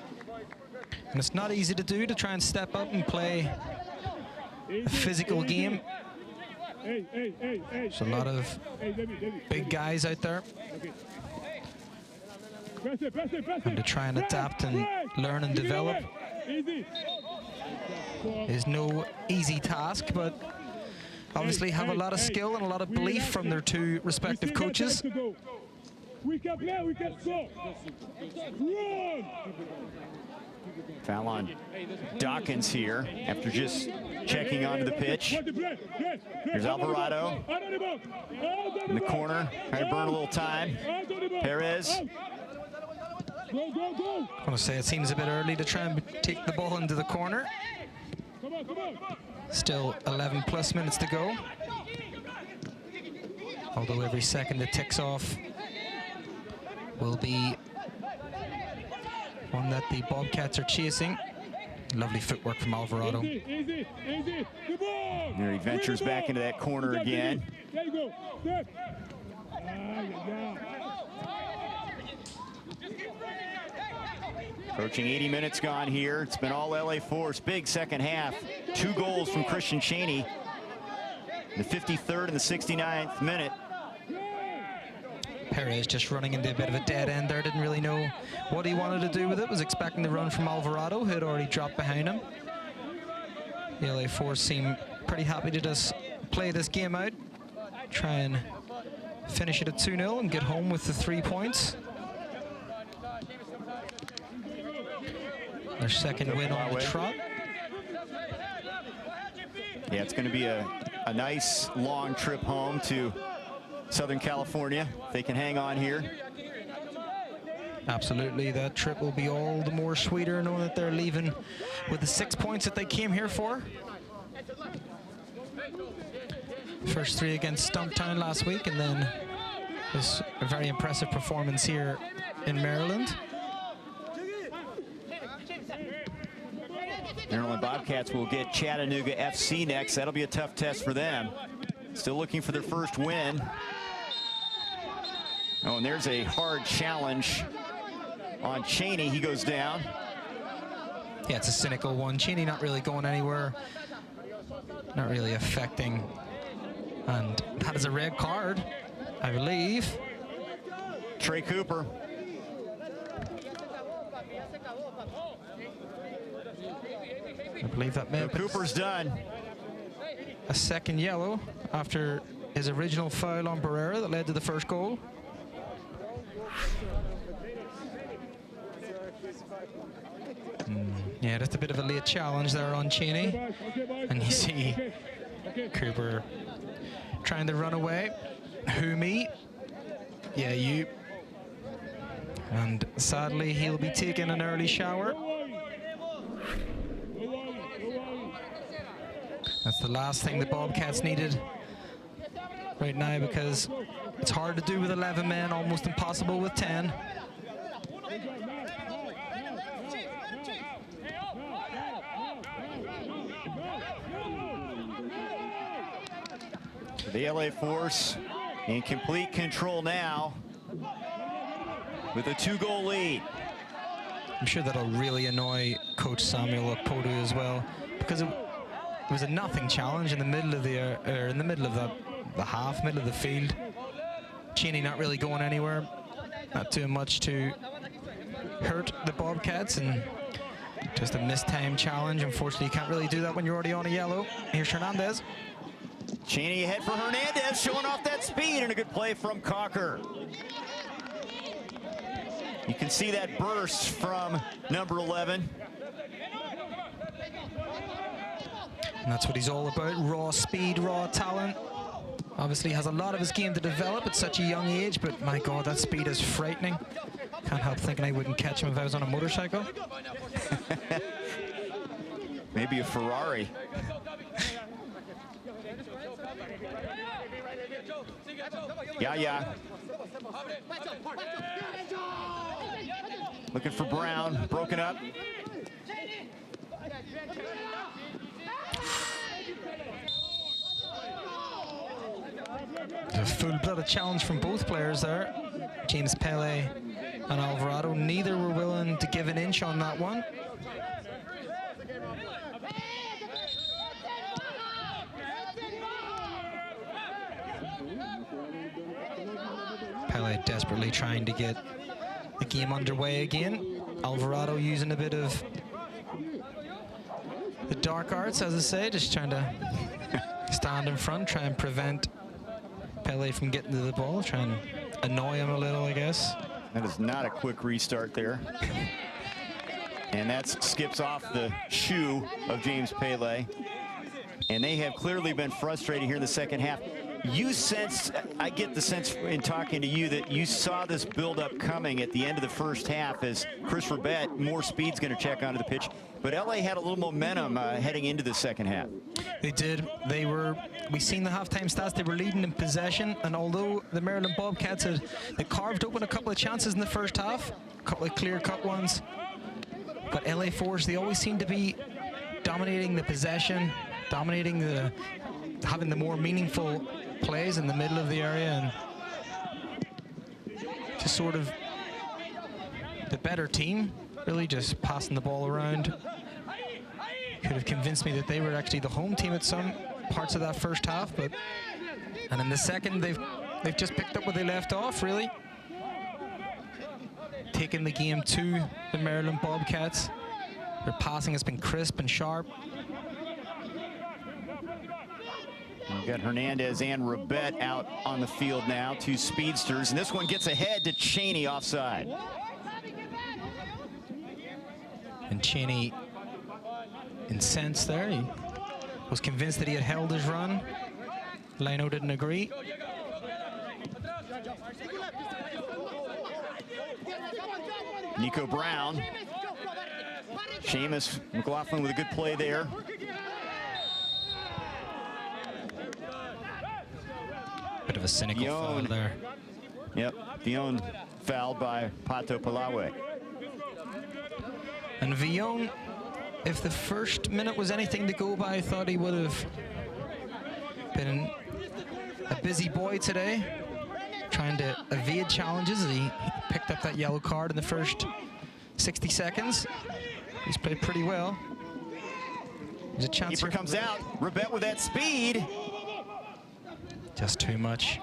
B: And it's not easy to do, to try and step up and play a physical game. There's a lot of big guys out there. And to try and adapt and learn and develop is no easy task, but obviously have a lot of skill and a lot of belief from their 2 respective coaches.
A: Foul on Dawkins here after just checking onto the pitch. Here's Alvarado in the corner, trying to burn a little time. Perez.
B: I want to say it seems a bit early to try and take the ball into the corner. Still 11+ minutes to go. Although every second that ticks off will be one that the Bobcats are chasing. Lovely footwork from Alvarado.
A: There he ventures back into that corner again. Approaching 80 minutes gone here. It's been all LA Force. Big second half. 2 goals from Christian Cheney. The 53rd and the 69th minute.
B: Perez just running into a bit of a dead end there. Didn't really know what he wanted to do with it. Was expecting the run from Alvarado, who had already dropped behind him. The LA Force seem pretty happy to just play this game out. Try and finish it at 2-0 and get home with the 3 points. Their second win on the trot.
A: Yeah, it's going to be a nice long trip home to Southern California. If they can hang on here.
B: Absolutely, that trip will be all the more sweeter knowing that they're leaving with the 6 points that they came here for. First 3 against Stumptown last week, and then this a very impressive performance here in Maryland.
A: Maryland Bobcats will get Chattanooga FC next. That'll be a tough test for them. Still looking for their first win. Oh, and there's a hard challenge on Cheney. He goes down.
B: Yeah, it's a cynical one. Cheney not really going anywhere, not really affecting. And that is a red card, I believe.
A: Trey Cooper.
B: I believe that meant
A: Cooper's done.
B: A second yellow after his original foul on Barrera that led to the first goal. Yeah, just a bit of a late challenge there on Cheney. And you see Cooper trying to run away. Who me? Yeah, you. And sadly, he'll be taking an early shower. That's the last thing the Bobcats needed right now, because it's hard to do with 11 men, almost impossible with 10.
A: The LA Force in complete control now with a 2-goal lead.
B: I'm sure that'll really annoy Coach Samuel Okpodu as well, because it was a nothing challenge in the middle of the half, middle of the field. Cheney not really going anywhere, not doing much to hurt the Bobcats, and just a mistimed challenge. Unfortunately, you can't really do that when you're already on a yellow. Here's Hernandez.
A: Cheney ahead for Hernandez, showing off that speed, and a good play from Cocker. You can see that burst from number 11.
B: And that's what he's all about, raw speed, raw talent. Obviously has a lot of his game to develop at such a young age, but my God, that speed is frightening. Can't help thinking I wouldn't catch him if I was on a motorcycle.
A: Maybe a Ferrari. Yeah. Looking for Brown, broken up.
B: A full-blooded challenge from both players there. James Pele and Alvarado. Neither were willing to give an inch on that one. Pele desperately trying to get the game underway again. Alvarado using a bit of the dark arts, as I say, just trying to stand in front, try and prevent Pele from getting to the ball, try and annoy him a little, I guess.
A: That is not a quick restart there. And that skips off the shoe of James Pele. And they have clearly been frustrated here in the second half. You sense, I get the sense in talking to you, that you saw this build-up coming at the end of the first half as Chris Rabette, more speed's going to check onto the pitch. But LA had a little momentum heading into the second half.
B: They did. We seen the halftime stats, they were leading in possession, and although the Maryland Bobcats had carved open a couple of chances in the first half, a couple of clear-cut ones, but LA Force, they always seem to be dominating the possession, having the more meaningful plays in the middle of the area, and just sort of the better team, really just passing the ball around. Could have convinced me that they were actually the home team at some parts of that first half, and in the second they've just picked up where they left off, really. Taking the game to the Maryland Bobcats. Their passing has been crisp and sharp.
A: We've got Hernandez and Rabette out on the field now, two speedsters, and this one gets ahead to Cheney offside.
B: And Cheney incensed there. He was convinced that he had held his run. Lino didn't agree.
A: Nico Brown. Seamus McLaughlin with a good play there.
B: Bit of a cynical foul there.
A: Yep, Villon fouled by Pato Palawe.
B: And Villon, if the first minute was anything to go by, I thought he would have been a busy boy today, trying to evade challenges. He picked up that yellow card in the first 60 seconds. He's played pretty well. There's a chance.
A: Keeper comes out. Ribet with that speed.
B: Just too much.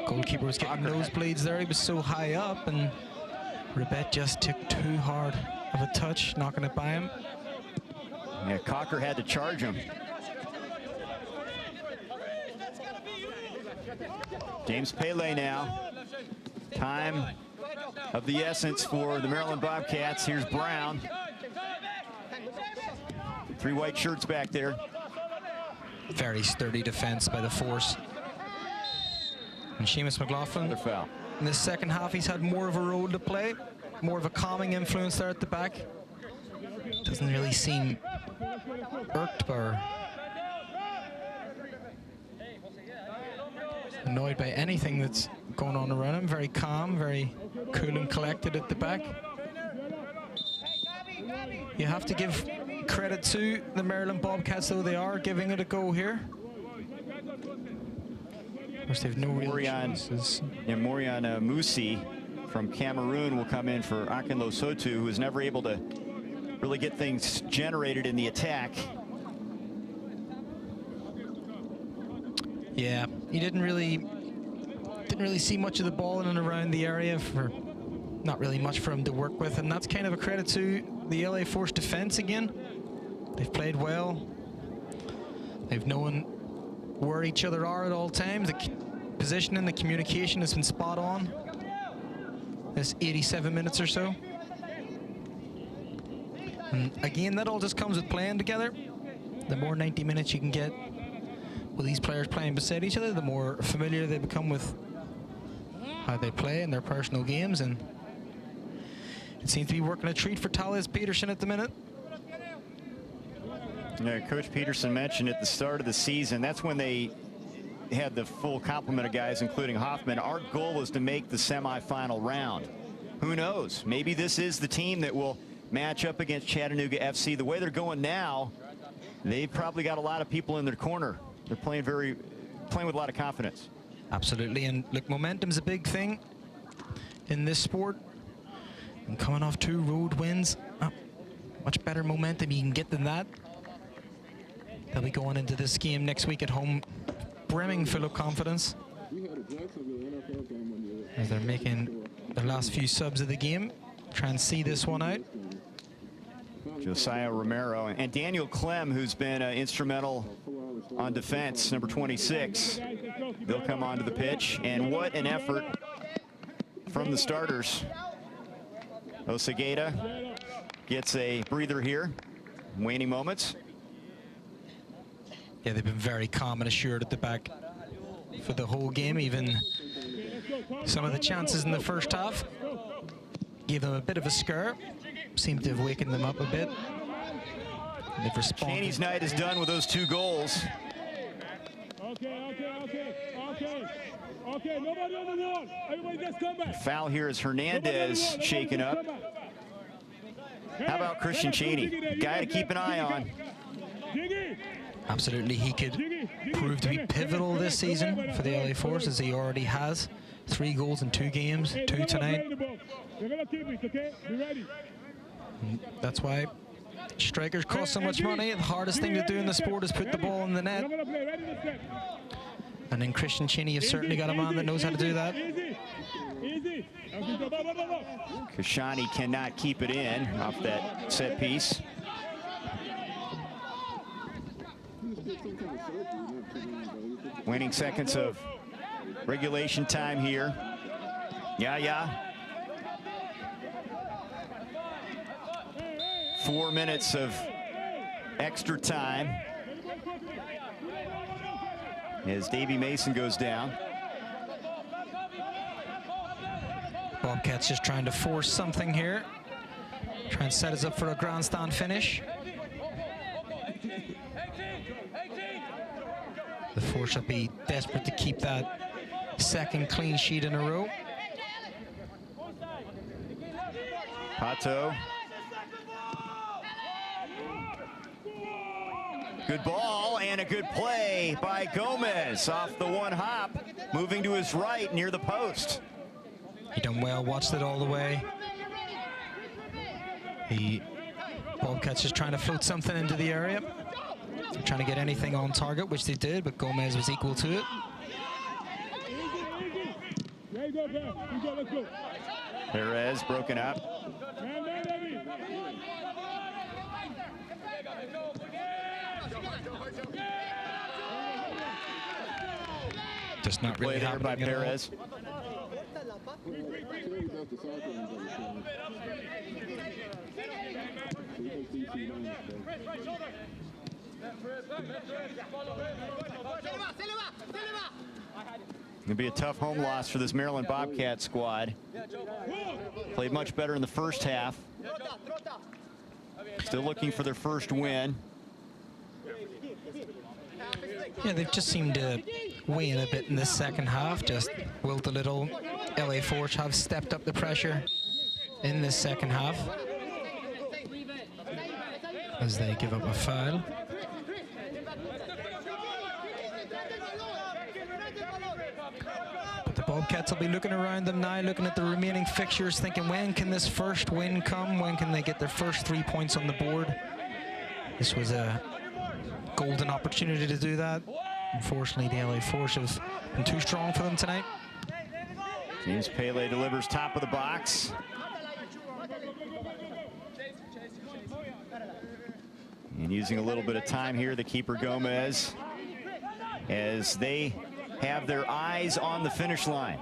B: Goalkeeper was getting nosebleeds there. He was so high up, and Ribet just took too hard of a touch, knocking it by him.
A: Yeah, Cocker had to charge him. James Pele now. Time of the essence for the Maryland Bobcats. Here's Brown. 3 white shirts back there.
B: Very sturdy defense by the Force. And Seamus McLaughlin,
A: Another foul.
B: in the second half, he's had more of a role to play, more of a calming influence there at the back. Doesn't really seem irked or annoyed by anything that's going on around him. Very calm, very cool and collected at the back. You have to give credit to the Maryland Bobcats, though. They are giving it a go here. Of course, they have no real chances.
A: Morian Musi from Cameroon will come in for Akinlo Sotu, who is never able to really get things generated in the attack.
B: Yeah, he didn't really see much of the ball in and around the area, for not really much for him to work with, and that's kind of a credit to the LA Force defense again. They've played well. They've known where each other are at all times. The positioning, the communication has been spot on this 87 minutes or so. And again, that all just comes with playing together. The more 90 minutes you can get with these players playing beside each other, the more familiar they become with how they play in their personal games, and it seems to be working a treat for Thales Peterson at the minute.
A: Yeah, Coach Peterson mentioned at the start of the season, that's when they had the full complement of guys, including Hoffman. Our goal was to make the semifinal round. Who knows? Maybe this is the team that will match up against Chattanooga FC. The way they're going now, they've probably got a lot of people in their corner. They're playing with a lot of confidence.
B: Absolutely, and look, momentum's a big thing in this sport. And coming off 2 road wins, much better momentum you can get than that. They'll be going into this game next week at home, brimming full of confidence, as they're making the last few subs of the game, try and see this one out.
A: Josiah Romero and Daniel Clem, who's been instrumental on defense, number 26. They'll come onto the pitch, and what an effort from the starters. Osageda gets a breather here, waning moments.
B: Yeah, they've been very calm and assured at the back for the whole game. Even some of the chances in the first half gave them a bit of a scare. Seemed to have wakened them up a bit. And they've responded.
A: Cheney's night is done with those 2 goals.
C: Okay, nobody on the wall. Everybody just come back.
A: Foul here is Hernandez shaken up. How about Christian Cheney? Guy to keep an eye on.
B: Absolutely, he could prove to be pivotal this season for the LA Force, as he already has. 3 goals in 2 games, 2 tonight. And that's why strikers cost so much money. The hardest thing to do in the sport is put the ball in the net. And then Christian Cheney has certainly got a man that knows how to do that.
A: Kashani cannot keep it in off that set piece. Waning seconds of regulation time here. Yeah. 4 minutes of extra time as Davey Mason goes down.
B: Bobcats just trying to force something here. Try and set us up for a grandstand finish. The Force will be desperate to keep that 2nd clean sheet in a row.
A: Pato. Good ball and a good play by Gomez off the one hop, moving to his right near the post.
B: He done well, watched it all the way. The Bobcats just trying to float something into the area. Trying to get anything on target, which they did, but Gomez was equal to it.
A: Perez broken up.
B: Just not really
A: Play there by
B: happening at all.
A: Perez. Gonna be a tough home loss for this Maryland Bobcat squad. Played much better in the first half. Still looking for their first win.
B: Yeah, they've just seemed to wane a bit in the second half. Just willed a little. LA Force have stepped up the pressure in this second half as they give up a foul. But the Bobcats will be looking around them now, looking at the remaining fixtures, thinking, when can this first win come? When can they get their first 3 points on the board? This was a golden opportunity to do that. Unfortunately, the LA Force have been too strong for them tonight.
A: James Pele delivers top of the box. And using a little bit of time here, the keeper Gomez, as they have their eyes on the finish line.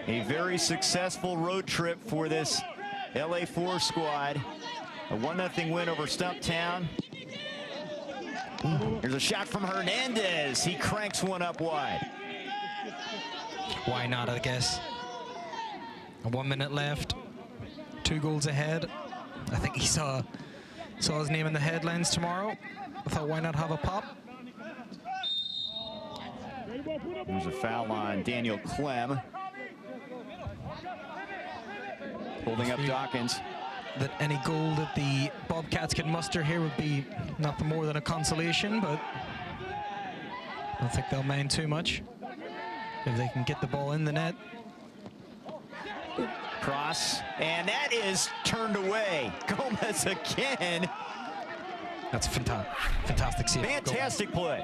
A: A very successful road trip for this LA Force squad. A 1-0 win over Stumptown. Here's a shot from Hernandez. He cranks one up wide.
B: Why not, I guess. 1 minute left. 2 goals ahead. I think he saw his name in the headlines tomorrow. I thought, why not have a pop?
A: There's a foul on Daniel Clem. Holding up Dawkins.
B: That any goal that the Bobcats could muster here would be nothing more than a consolation, but I don't think they'll mind too much if they can get the ball in the net.
A: Cross, and that is turned away. Gomez again.
B: That's a fantastic save.
A: Fantastic play.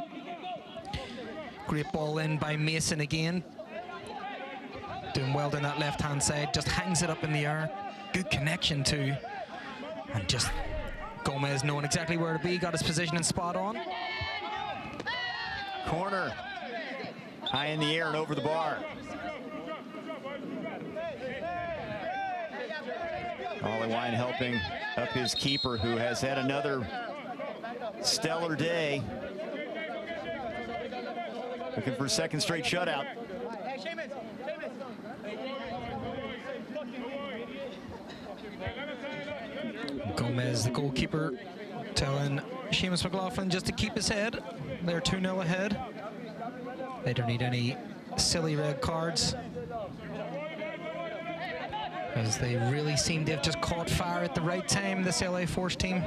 B: Great ball in by Mason again. Doing well down that left-hand side. Just hangs it up in the air. Good connection too. And just Gomez knowing exactly where to be. Got his positioning spot on.
A: Corner. High in the air and over the bar. Ollie Wine helping up his keeper, who has had another stellar day. Looking for a second straight shutout.
B: Gomez, the goalkeeper, telling Seamus McLaughlin just to keep his head. They're 2-0 ahead. They don't need any silly red cards, as they really seem to have just caught fire at the right time, this LA Force team.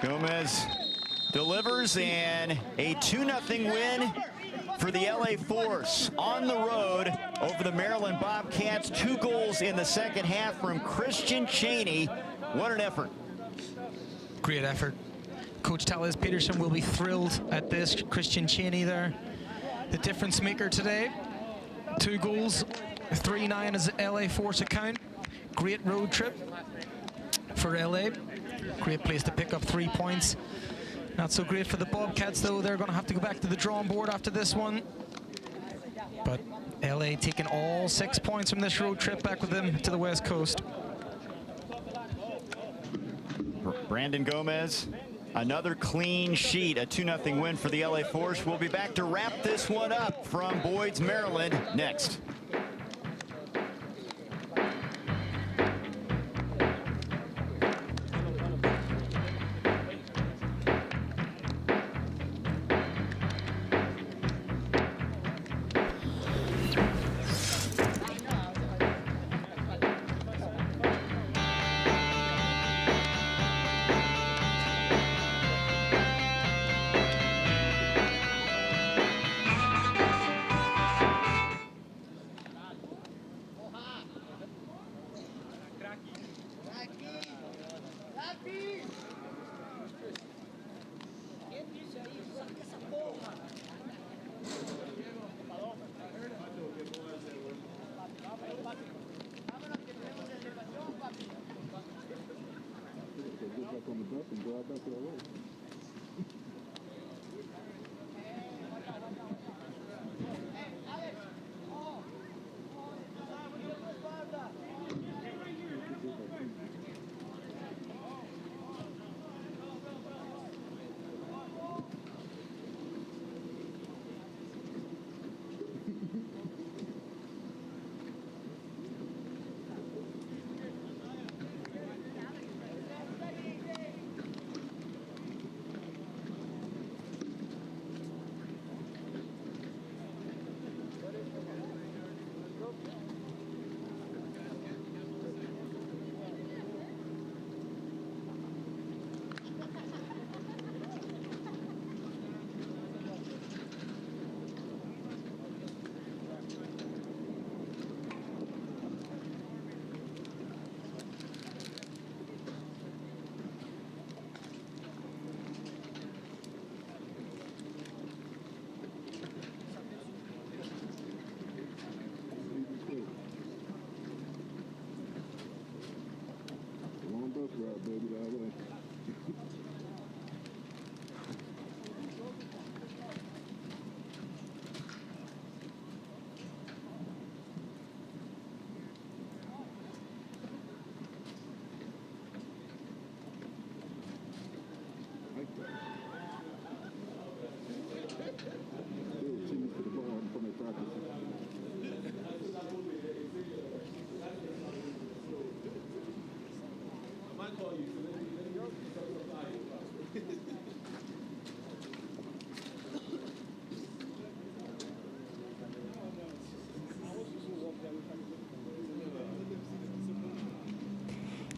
A: Gomez delivers, and a 2-0 win for the LA Force on the road over the Maryland Bobcats. 2 goals in the second half from Christian Cheney. What an effort.
B: Great effort. Coach Tallis Peterson will be thrilled at this. Christian Cheney there, the difference maker today. 2 goals, 3-9 as LA Force account. Great road trip for LA. Great place to pick up 3 points. Not so great for the Bobcats, though. They're going to have to go back to the drawing board after this one. But LA taking all 6 points from this road trip back with them to the West Coast.
A: Brandon Gomez, another clean sheet, a 2-0 win for the LA Force. We'll be back to wrap this one up from Boyd's, Maryland, next.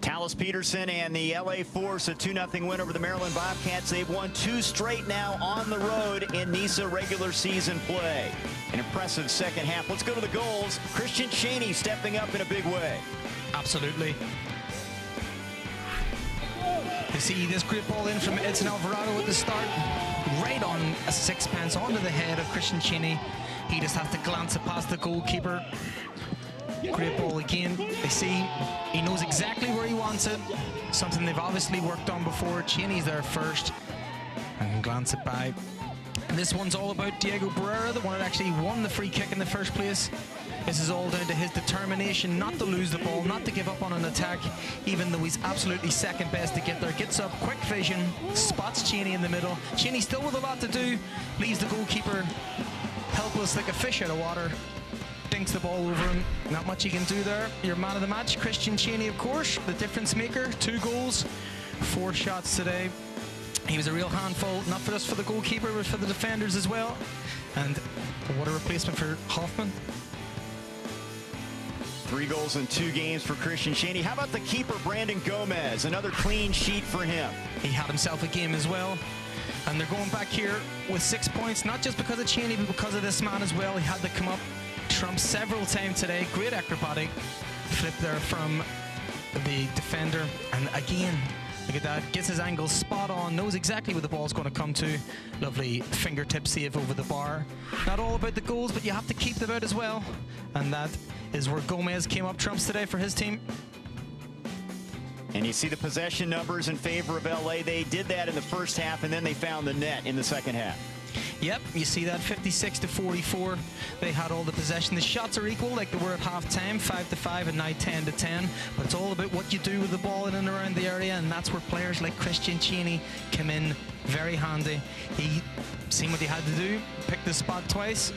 A: Tallis Peterson and the LA Force, a 2-0 win over the Maryland Bobcats. They've won 2 straight now on the road in NISA regular season play. An impressive second half. Let's go to the goals. Christian Cheney stepping up in a big way.
B: Absolutely. You see this great ball in from Edson Alvarado at the start. Right on a sixpence onto the head of Christian Cheney. He just has to glance it past the goalkeeper. Great ball again. They see he knows exactly where he wants it. Something they've obviously worked on before. Cheney's there first and can glance it by. And this one's all about Diego Barrera, the one that actually won the free kick in the first place. This is all down to his determination not to lose the ball, not to give up on an attack, even though he's absolutely second best to get there. Gets up, quick vision, spots Cheney in the middle. Cheney still with a lot to do, leaves the goalkeeper helpless like a fish out of water. Dinks the ball over him. Not much he can do there. Your man of the match, Christian Cheney, of course, the difference maker. 2 goals, 4 shots today. He was a real handful, not just for the goalkeeper, but for the defenders as well. And what a replacement for Hoffman.
A: 3 goals in 2 games for Christian Cheney. How about the keeper, Brandon Gomez? Another clean sheet for him.
B: He had himself a game as well. And they're going back here with 6 points, not just because of Cheney, but because of this man as well. He had to come up trump several times today. Great acrobatic flip there from the defender. And again, look at that. Gets his angle spot on. Knows exactly where the ball's going to come to. Lovely fingertip save over the bar. Not all about the goals, but you have to keep them out as well. And that is where Gomez came up trumps today for his team.
A: And you see the possession numbers in favor of LA. They did that in the first half, and then they found the net in the second half.
B: Yep, you see that 56-44. They had all the possession. The shots are equal, like they were at half-time, 5-5 and now 10-10. But it's all about what you do with the ball in and around the area, and that's where players like Christian Cheney come in very handy. He seen what he had to do, picked the spot twice,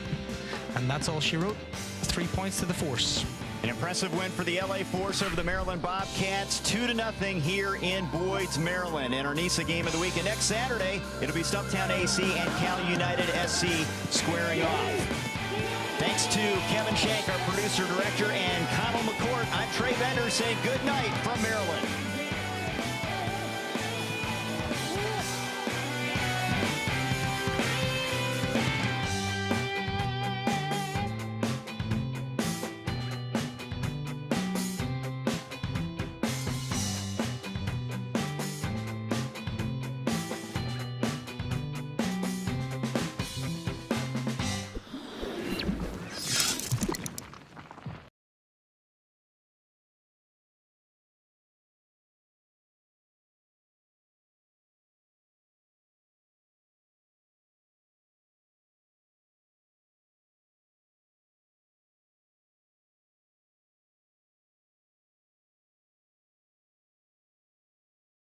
B: and that's all she wrote. 3 points to the Force.
A: An impressive win for the LA Force over the Maryland Bobcats, 2-0 here in Boyd's, Maryland. And our NISA game of the week. And next Saturday, it'll be Stumptown AC and Cal United SC squaring off. Thanks to Kevin Shank, our producer-director, and Connell McCourt. I'm Trey Bender saying good night from Maryland.